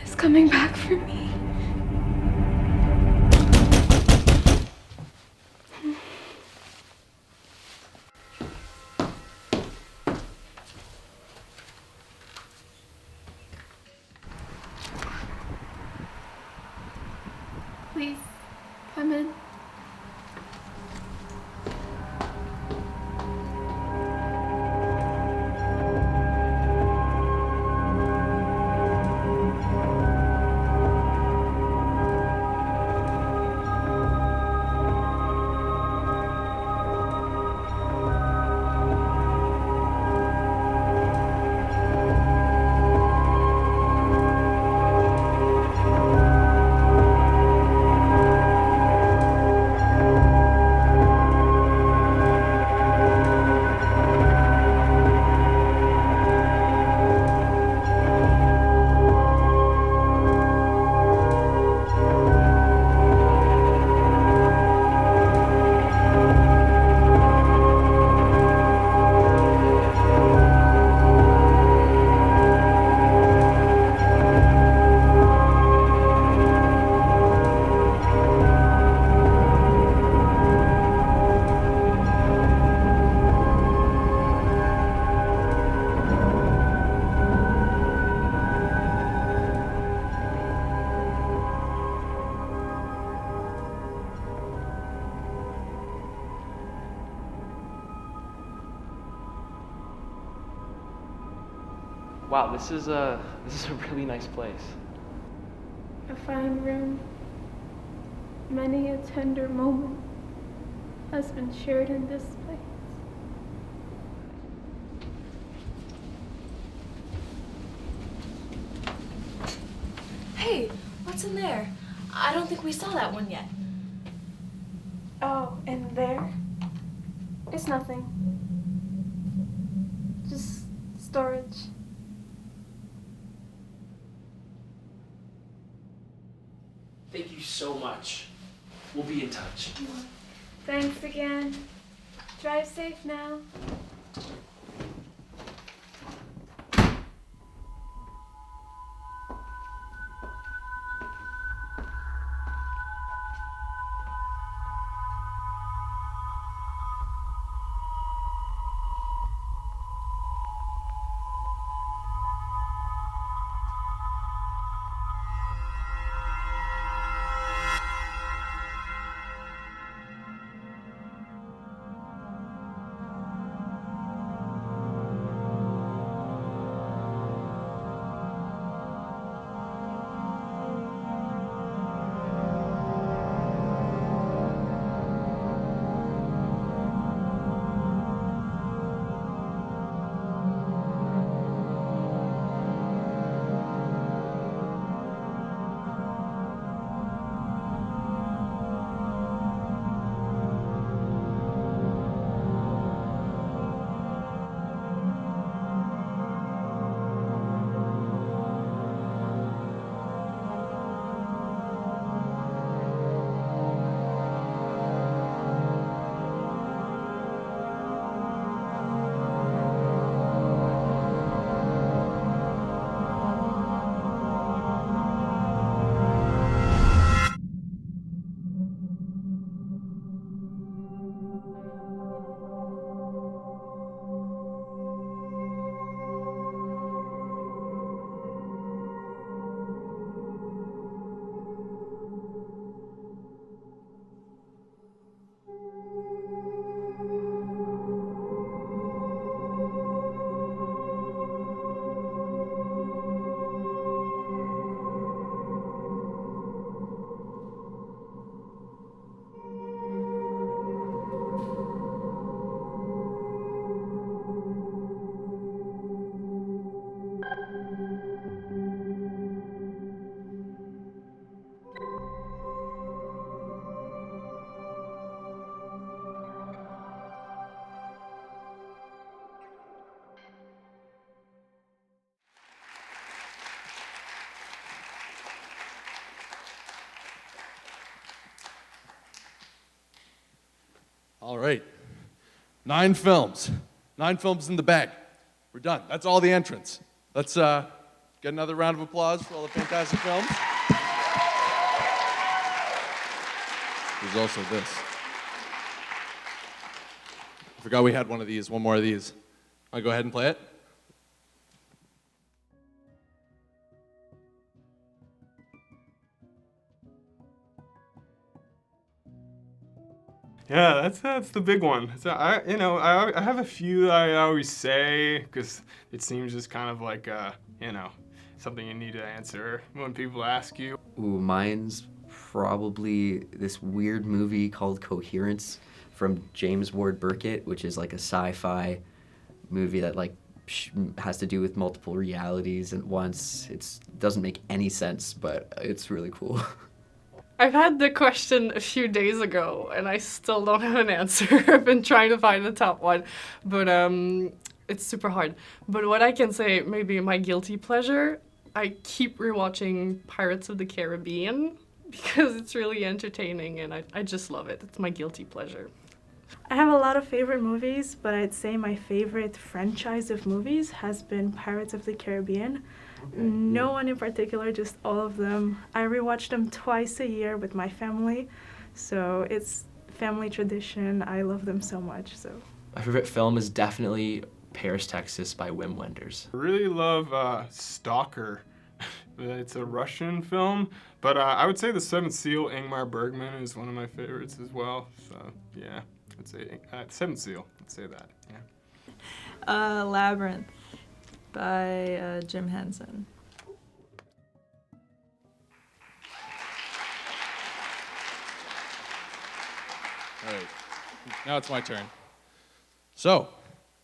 It's coming back for me. Please, come in. Wow, this is a really nice place. A fine room. Many a tender moment has been shared in this place. Hey, what's in there? I don't think we saw that one yet. Oh, in there? It's nothing. Just storage. Thank you so much. We'll be in touch. Thanks again. Drive safe now. All right. 9 films. 9 films in the bag. We're done. That's all the entrants. Let's get another round of applause for all the fantastic films. There's also this. I forgot we had one more of these. Want to go ahead and play it? Yeah, that's the big one. So I have a few that I always say because it seems just kind of like something you need to answer when people ask you. Ooh, mine's probably this weird movie called Coherence from James Ward Burkett, which is like a sci-fi movie that like has to do with multiple realities at once. It doesn't make any sense, but it's really cool. I've had the question a few days ago, and I still don't have an answer. I've been trying to find the top one, but it's super hard. But what I can say, maybe my guilty pleasure, I keep rewatching Pirates of the Caribbean because it's really entertaining, and I just love it. It's my guilty pleasure. I have a lot of favorite movies, but I'd say my favorite franchise of movies has been Pirates of the Caribbean. No one in particular, just all of them. I rewatch them twice a year with my family, so it's family tradition. I love them so much. So my favorite film is definitely Paris, Texas by Wim Wenders. I really love Stalker. It's a Russian film, but I would say The Seventh Seal, Ingmar Bergman, is one of my favorites as well. So yeah, I'd say Seventh Seal. I'd say that. Yeah. Labyrinth. by Jim Henson. All right, now it's my turn. So,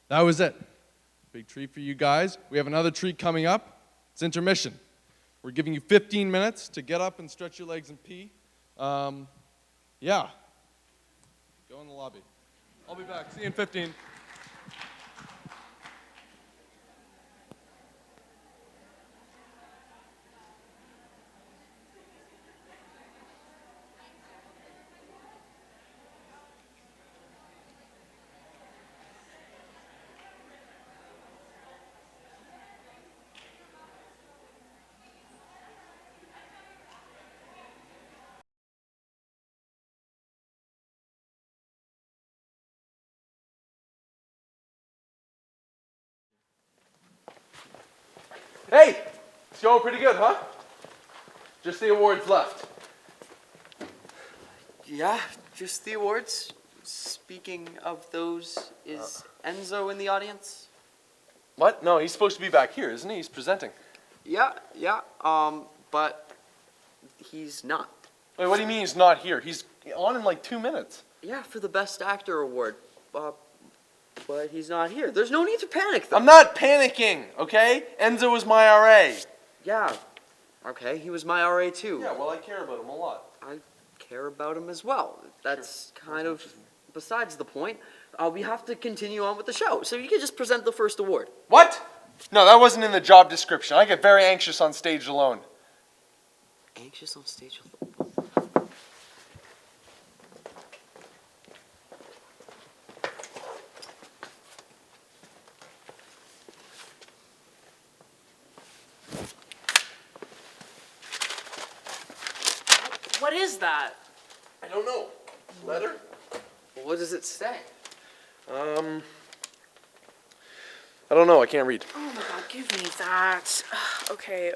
that was it. Big treat for you guys. We have another treat coming up. It's intermission. We're giving you 15 minutes to get up and stretch your legs and pee. Yeah. Go in the lobby. I'll be back. See you in 15. Hey, it's going pretty good, huh? Just the awards left. Yeah, just the awards. Speaking of those, is Enzo in the audience? What? No, he's supposed to be back here, isn't he? He's presenting. Yeah, but he's not. Wait, what do you mean he's not here? He's on in like 2 minutes. Yeah, for the Best Actor award. But he's not here. There's no need to panic, though. I'm not panicking, okay? Enzo is my RA. Yeah. Okay, he was my RA too. Yeah, well, I care about him a lot. I care about him as well. That's kind of besides the point. We have to continue on with the show, so you can just present the first award. What? No, that wasn't in the job description. I get very anxious on stage alone. Anxious on stage alone? What is that? I don't know. Letter? What does it say? I don't know. I can't read. Oh my god, give me that. Okay.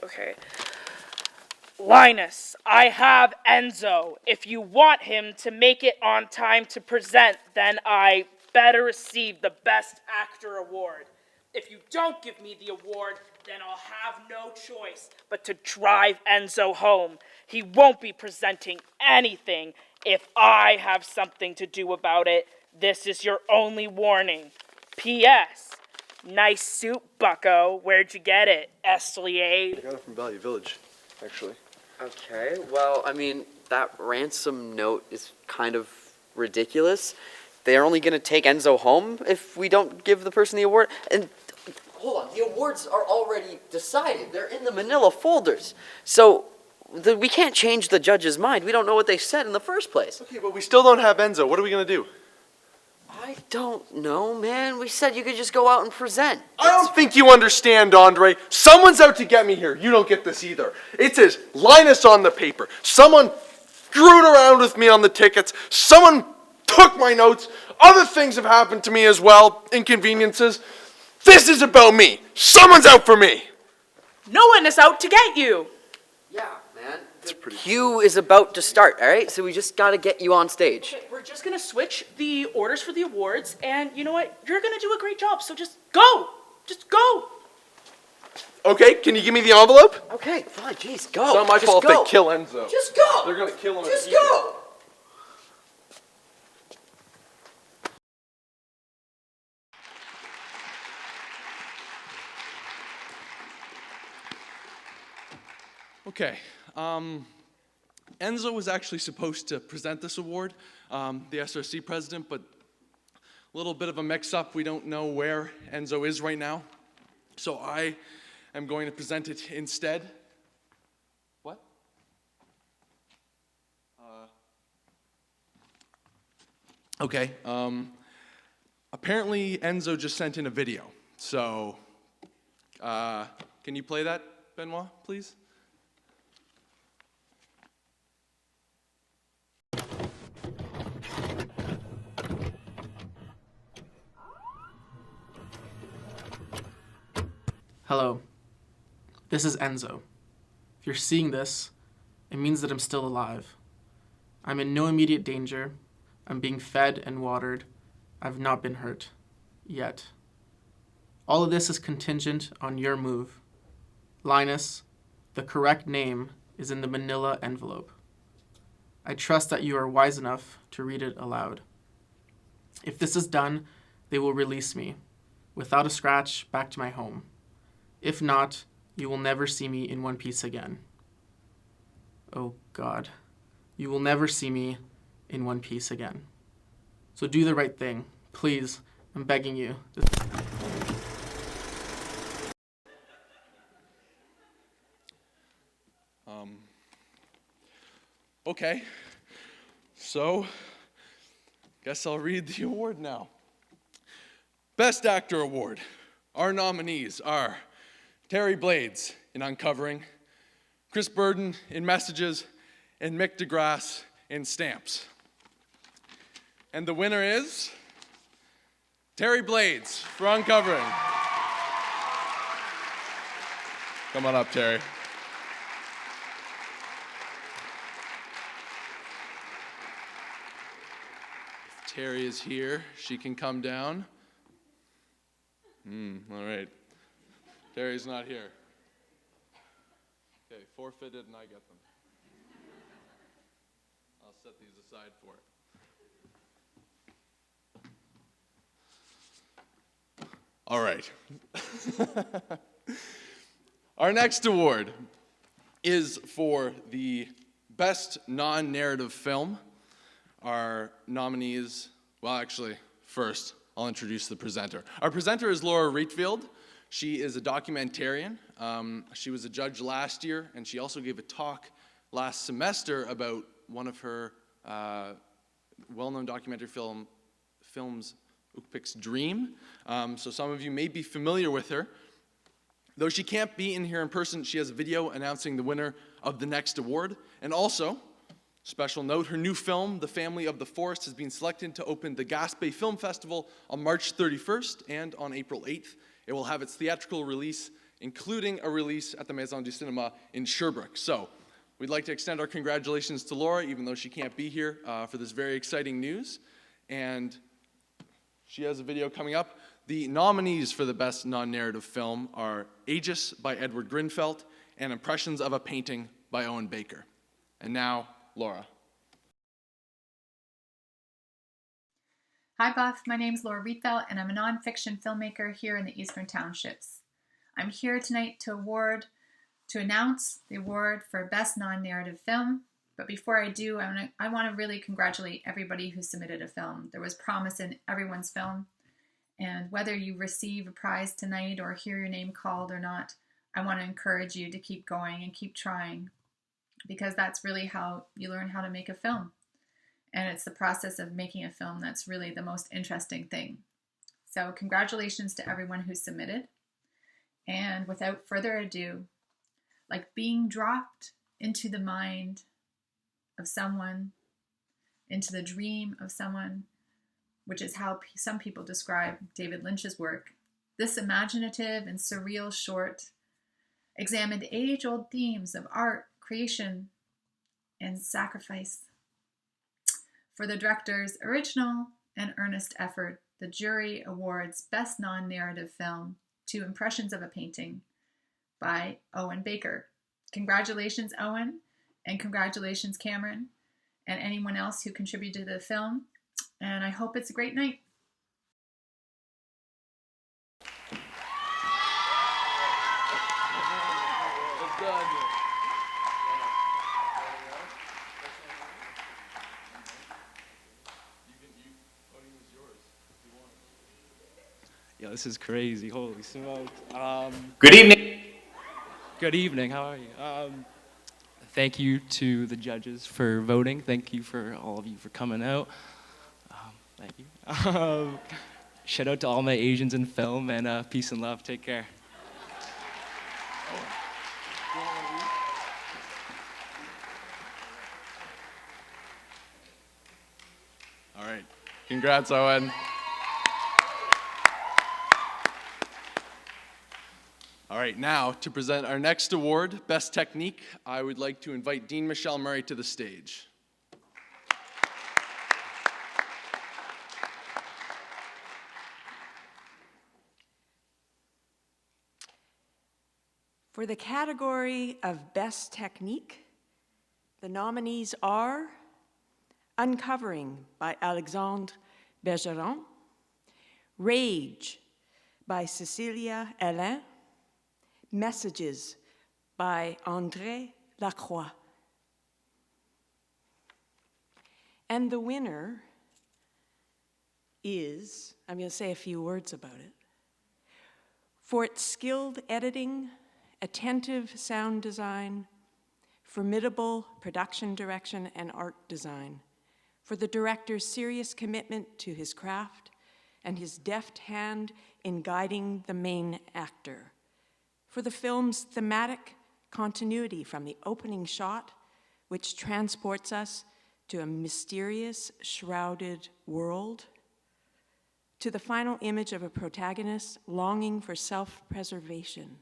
Linus, I have Enzo. If you want him to make it on time to present, then I better receive the Best Actor award. If you don't give me the award, then I'll have no choice but to drive Enzo home. He won't be presenting anything if I have something to do about it. This is your only warning. P.S. Nice suit, bucko. Where'd you get it? Esliade? I got it from Value Village, actually. Okay, well, I mean, that ransom note is kind of ridiculous. They're only going to take Enzo home if we don't give the person the award. And hold on, the awards are already decided. They're in the manila folders. So we can't change the judge's mind. We don't know what they said in the first place. Okay, but we still don't have Enzo. What are we going to do? I don't know, man. We said you could just go out and present. I don't think you understand, Andre. Someone's out to get me here. You don't get this either. It says Linus on the paper. Someone screwed around with me on the tickets. Someone took my notes. Other things have happened to me as well. Inconveniences. This is about me. Someone's out for me. No one is out to get you. Yeah, man. The cue is about to start, all right? So we just got to get you on stage. Okay, we're just going to switch the orders for the awards, and you know what? You're going to do a great job, so just go. Just go. Okay, can you give me the envelope? Okay, fine. Jeez, go. It's not my fault go. they kill Enzo. Just go. They're going to kill him. Just go. Okay, Enzo was actually supposed to present this award, the SRC president, but a little bit of a mix-up. We don't know where Enzo is right now, so I am going to present it instead. What? Okay, apparently Enzo just sent in a video, so can you play that, Benoit, please? Hello, this is Enzo. If you're seeing this, it means that I'm still alive. I'm in no immediate danger. I'm being fed and watered. I've not been hurt. Yet. All of this is contingent on your move. Linus, the correct name is in the manila envelope. I trust that you are wise enough to read it aloud. If this is done, they will release me, without a scratch, back to my home. If not, you will never see me in one piece again. Oh God, you will never see me in one piece again. So do the right thing. Please, I'm begging you. Okay, so guess I'll read the award now. Best Actor Award. Our nominees are Terry Blades in Uncovering, Chris Burden in Messages, and Mick DeGrasse in Stamps. And the winner is Terry Blades for Uncovering. Come on up, Terry. If Terry is here, she can come down. All right. Terry's not here. Okay, forfeited and I get them. I'll set these aside for it. All right. Our next award is for the best non-narrative film. Our nominees, well, actually, first, I'll introduce the presenter. Our presenter is Laura Reitfield. She is a documentarian. She was a judge last year, and she also gave a talk last semester about one of her well-known documentary films, Ukpik's Dream. So some of you may be familiar with her. Though she can't be in here in person, she has a video announcing the winner of the next award. And also, special note, her new film, The Family of the Forest, has been selected to open the Gaspé Film Festival on March 31st and on April 8th. It will have its theatrical release, including a release at the Maison du Cinéma in Sherbrooke. So, we'd like to extend our congratulations to Laura, even though she can't be here, for this very exciting news. And she has a video coming up. The nominees for the best non-narrative film are Aegis by Edward Grinfeld and Impressions of a Painting by Owen Baker. And now, Laura. Hi, Buff. My name's Laura Reitfeld, and I'm a nonfiction filmmaker here in the Eastern Townships. I'm here tonight to announce the award for Best Non-Narrative Film. But before I do, I want to really congratulate everybody who submitted a film. There was promise in everyone's film. And whether you receive a prize tonight or hear your name called or not, I want to encourage you to keep going and keep trying, because that's really how you learn how to make a film. And it's the process of making a film that's really the most interesting thing. So congratulations to everyone who submitted. And without further ado, like being dropped into the mind of someone, into the dream of someone, which is how some people describe David Lynch's work, this imaginative and surreal short examined age-old themes of art, creation, and sacrifice. For the director's original and earnest effort, the jury awards Best Non-Narrative Film to Impressions of a Painting by Owen Baker. Congratulations, Owen, and congratulations, Cameron, and anyone else who contributed to the film. And I hope it's a great night. Yo, this is crazy. Holy smokes. Good evening. Good evening. How are you? Thank you to the judges for voting. Thank you for all of you for coming out. Thank you. Shout out to all my Asians in film, and peace and love. Take care. All right. Congrats, Owen. All right, now to present our next award, Best Technique, I would like to invite Dean Michelle Murray to the stage. For the category of Best Technique, the nominees are Uncovering by Alexandre Bergeron, Rage by Cecilia Hélin, Messages by André Lacroix. And the winner is, I'm going to say a few words about it. For its skilled editing, attentive sound design, formidable production direction and art design, for the director's serious commitment to his craft and his deft hand in guiding the main actor, for the film's thematic continuity from the opening shot, which transports us to a mysterious, shrouded world, to the final image of a protagonist longing for self-preservation.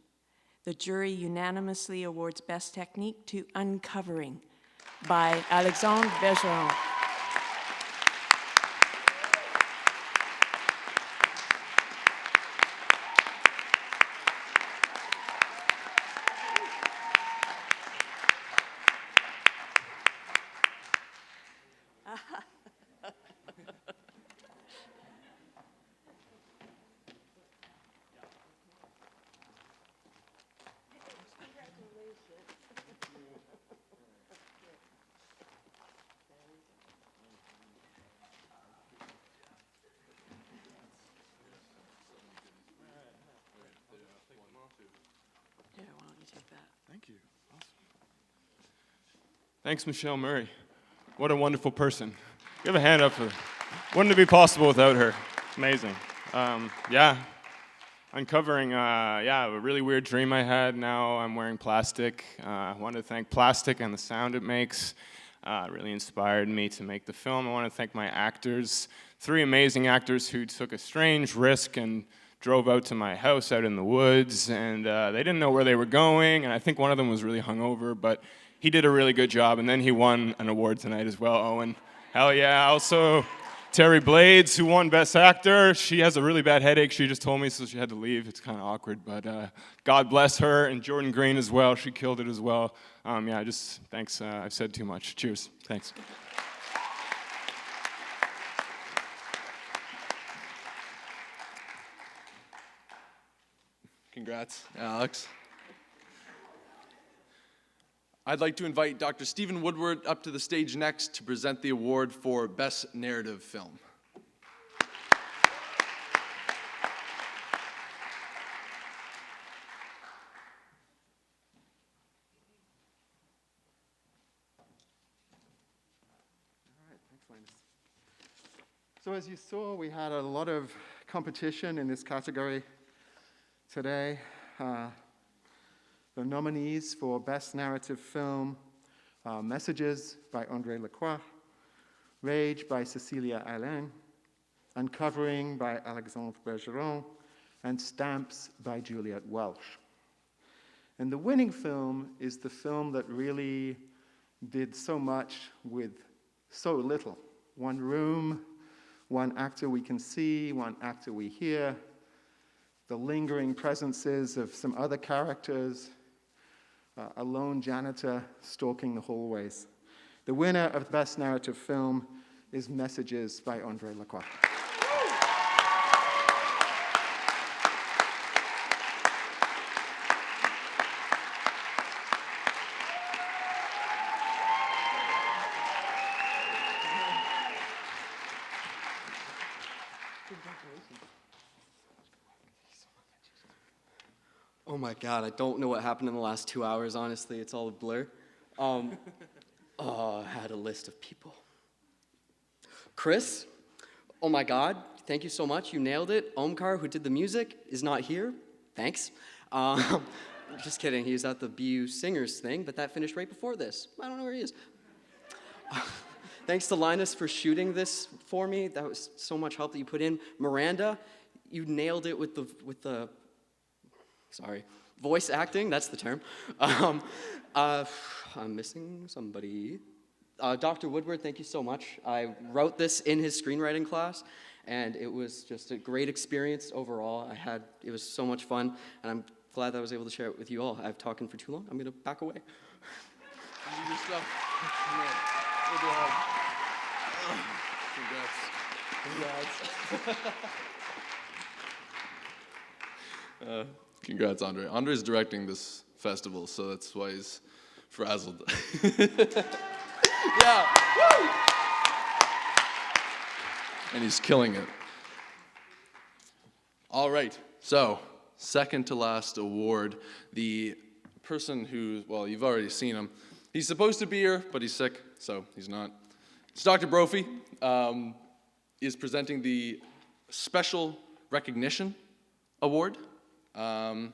The jury unanimously awards Best Technique to Uncovering by Alexandre Bergeron. Yeah, why don't you take that? Thank you. Awesome. Thanks, Michelle Murray. What a wonderful person. Give a hand up for her. Wouldn't it be possible without her? Amazing. Yeah. Uncovering, a really weird dream I had. Now I'm wearing plastic. I want to thank plastic and the sound it makes. Really inspired me to make the film. I want to thank my actors, 3 amazing actors who took a strange risk and drove out to my house out in the woods, and they didn't know where they were going, and I think one of them was really hungover, but he did a really good job, and then he won an award tonight as well, Owen. Hell yeah. Also, Terry Blades, who won Best Actor. She has a really bad headache, she just told me, so she had to leave. It's kind of awkward, but God bless her, and Jordan Green as well. She killed it as well. Just thanks. I've said too much. Cheers. Thanks. Congrats, Alex. I'd like to invite Dr. Stephen Woodward up to the stage next to present the award for Best Narrative Film. So as you saw, we had a lot of competition in this category today. The nominees for Best Narrative Film are Messages by André Lacroix, Rage by Cecilia Hélin, Uncovering by Alexandre Bergeron, and Stamps by Juliette Welch. And the winning film is the film that really did so much with so little. One room, one actor we can see, one actor we hear, the lingering presences of some other characters, a lone janitor stalking the hallways. The winner of Best Narrative Film is Messages by André Lacroix. Oh my God, I don't know what happened in the last 2 hours, honestly. It's all a blur. I had a list of people. Chris, oh my God, thank you so much. You nailed it. Omkar, who did the music, is not here. Thanks. Just kidding. He was at the BU Singers thing, but that finished right before this. I don't know where he is. Thanks to Linus for shooting this for me. That was so much help that you put in. Miranda, you nailed it with the voice acting, that's the term. I'm missing somebody. Dr. Woodward, thank you so much. I wrote this in his screenwriting class, and it was just a great experience overall. It was so much fun, and I'm glad that I was able to share it with you all. I've talked for too long. I'm going to back away. Good stuff. Congrats. Congrats, Andre. Andre's directing this festival, so that's why he's frazzled. Yeah. Woo! And he's killing it. All right. So, second to last award, the person who, well, you've already seen him. He's supposed to be here, but he's sick, so he's not. It's Dr. Brophy is presenting the Special Recognition Award. Yeah,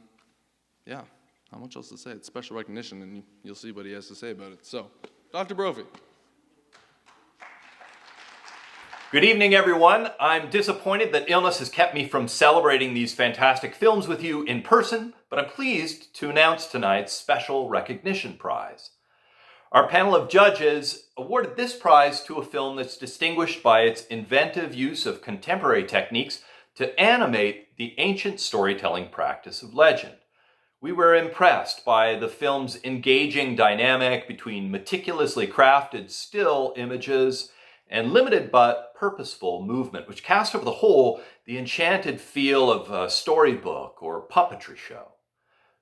not much else to say. It's special recognition, and you'll see what he has to say about it. So, Dr. Brophy. Good evening, everyone. I'm disappointed that illness has kept me from celebrating these fantastic films with you in person, but I'm pleased to announce tonight's Special Recognition Prize. Our panel of judges awarded this prize to a film that's distinguished by its inventive use of contemporary techniques to animate the ancient storytelling practice of legend. We were impressed by the film's engaging dynamic between meticulously crafted still images and limited but purposeful movement, which cast over the whole the enchanted feel of a storybook or puppetry show.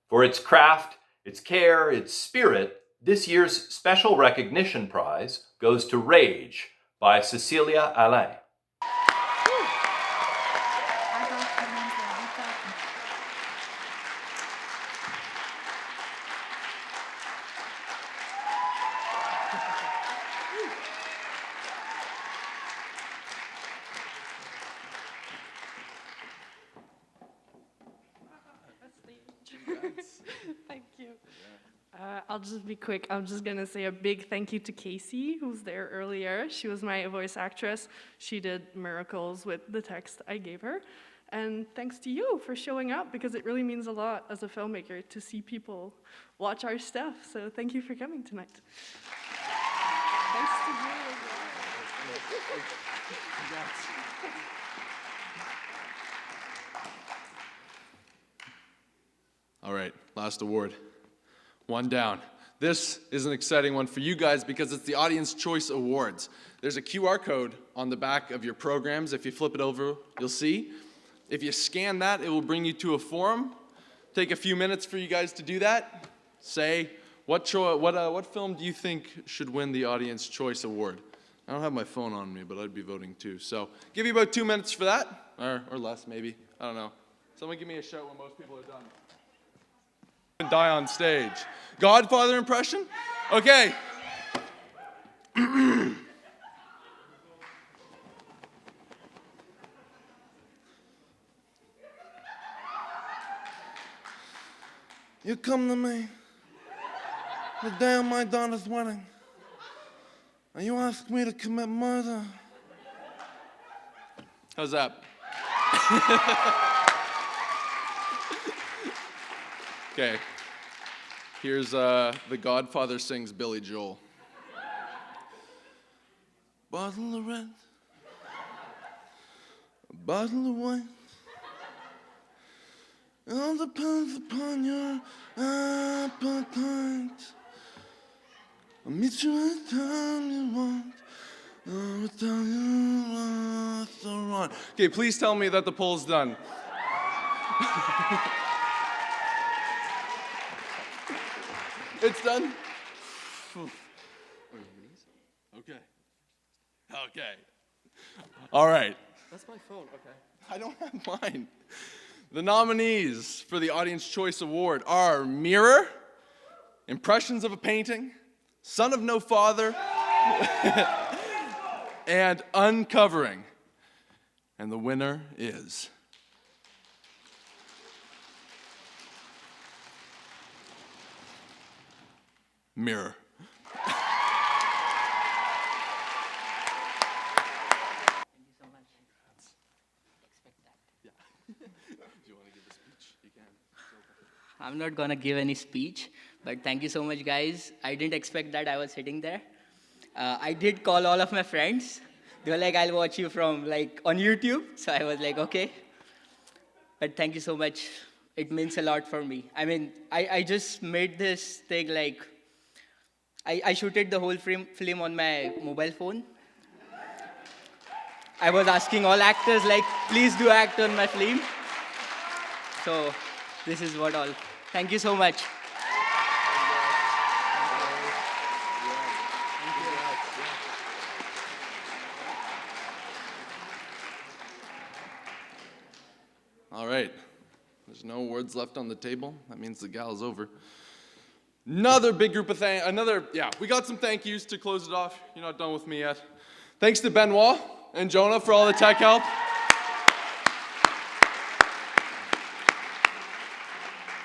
For its craft, its care, its spirit, this year's Special Recognition Prize goes to Rage by Cecilia Alain. Thank you. I'll just be quick. I'm just going to say a big thank you to Casey, who was there earlier. She was my voice actress. She did miracles with the text I gave her. And thanks to you for showing up, because it really means a lot as a filmmaker to see people watch our stuff. So thank you for coming tonight. Thanks to you as well. All right, last award. One down. This is an exciting one for you guys because it's the Audience Choice Awards. There's a QR code on the back of your programs. If you flip it over, you'll see. If you scan that, it will bring you to a forum. Take a few minutes for you guys to do that. Say, what film do you think should win the Audience Choice Award? I don't have my phone on me, but I'd be voting too. So give you about 2 minutes for that, or less maybe. I don't know. Someone give me a shout when most people are done. And die on stage. Godfather impression? Okay. You come to me the day of my daughter's wedding, and you ask me to commit murder. How's that? Okay. Here's The Godfather sings Billy Joel. Bottle of red, a bottle of wine. It all depends upon your appetite. I'll meet you anytime you want. I'll tell you what's wrong. Okay, please tell me that the poll's done. It's done? Okay. Okay. All right. That's my phone, okay. I don't have mine. The nominees for the Audience Choice Award are Mirror, Impressions of a Painting, Son of No Father, and Uncovering. And the winner is... Mirror. I'm not gonna give any speech, but thank you so much, guys. I didn't expect that. I was sitting there. I did call all of my friends. They were like, "I'll watch you from on YouTube." So I was like, okay. But thank you so much. It means a lot for me. I mean, I just made this thing like, I shooted the whole film on my mobile phone. I was asking all actors like, please do act on my film. So this is what all. Thank you so much. All right. There's no awards left on the table. That means the gala's over. Another big group of we got some thank yous to close it off. You're not done with me yet. Thanks to Benoit and Jonah for all the tech help.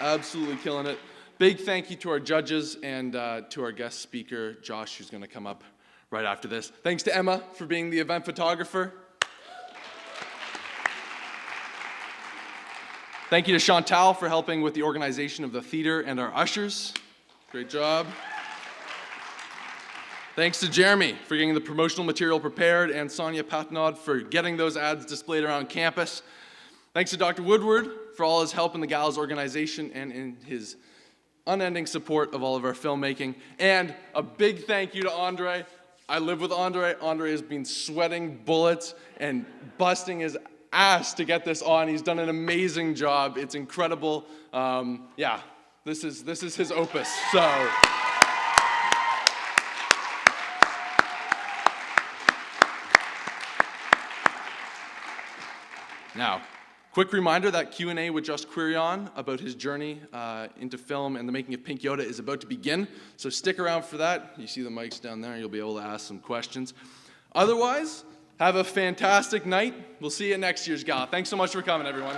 Absolutely killing it. Big thank you to our judges and to our guest speaker, Josh, who's going to come up right after this. Thanks to Emma for being the event photographer. Thank you to Chantal for helping with the organization of the theater and our ushers. Great job. Thanks to Jeremy for getting the promotional material prepared and Sonia Patnaud for getting those ads displayed around campus. Thanks to Dr. Woodward for all his help in the Gala's organization and in his unending support of all of our filmmaking. And a big thank you to Andre. I live with Andre. Andre has been sweating bullets and busting his ass to get this on. He's done an amazing job. It's incredible. This is his opus. So. Now, quick reminder that Q&A with Just Quirion about his journey into film and the making of Pink Yoda is about to begin. So stick around for that. You see the mics down there. You'll be able to ask some questions. Otherwise, have a fantastic night. We'll see you at next year's Gala. Thanks so much for coming, everyone.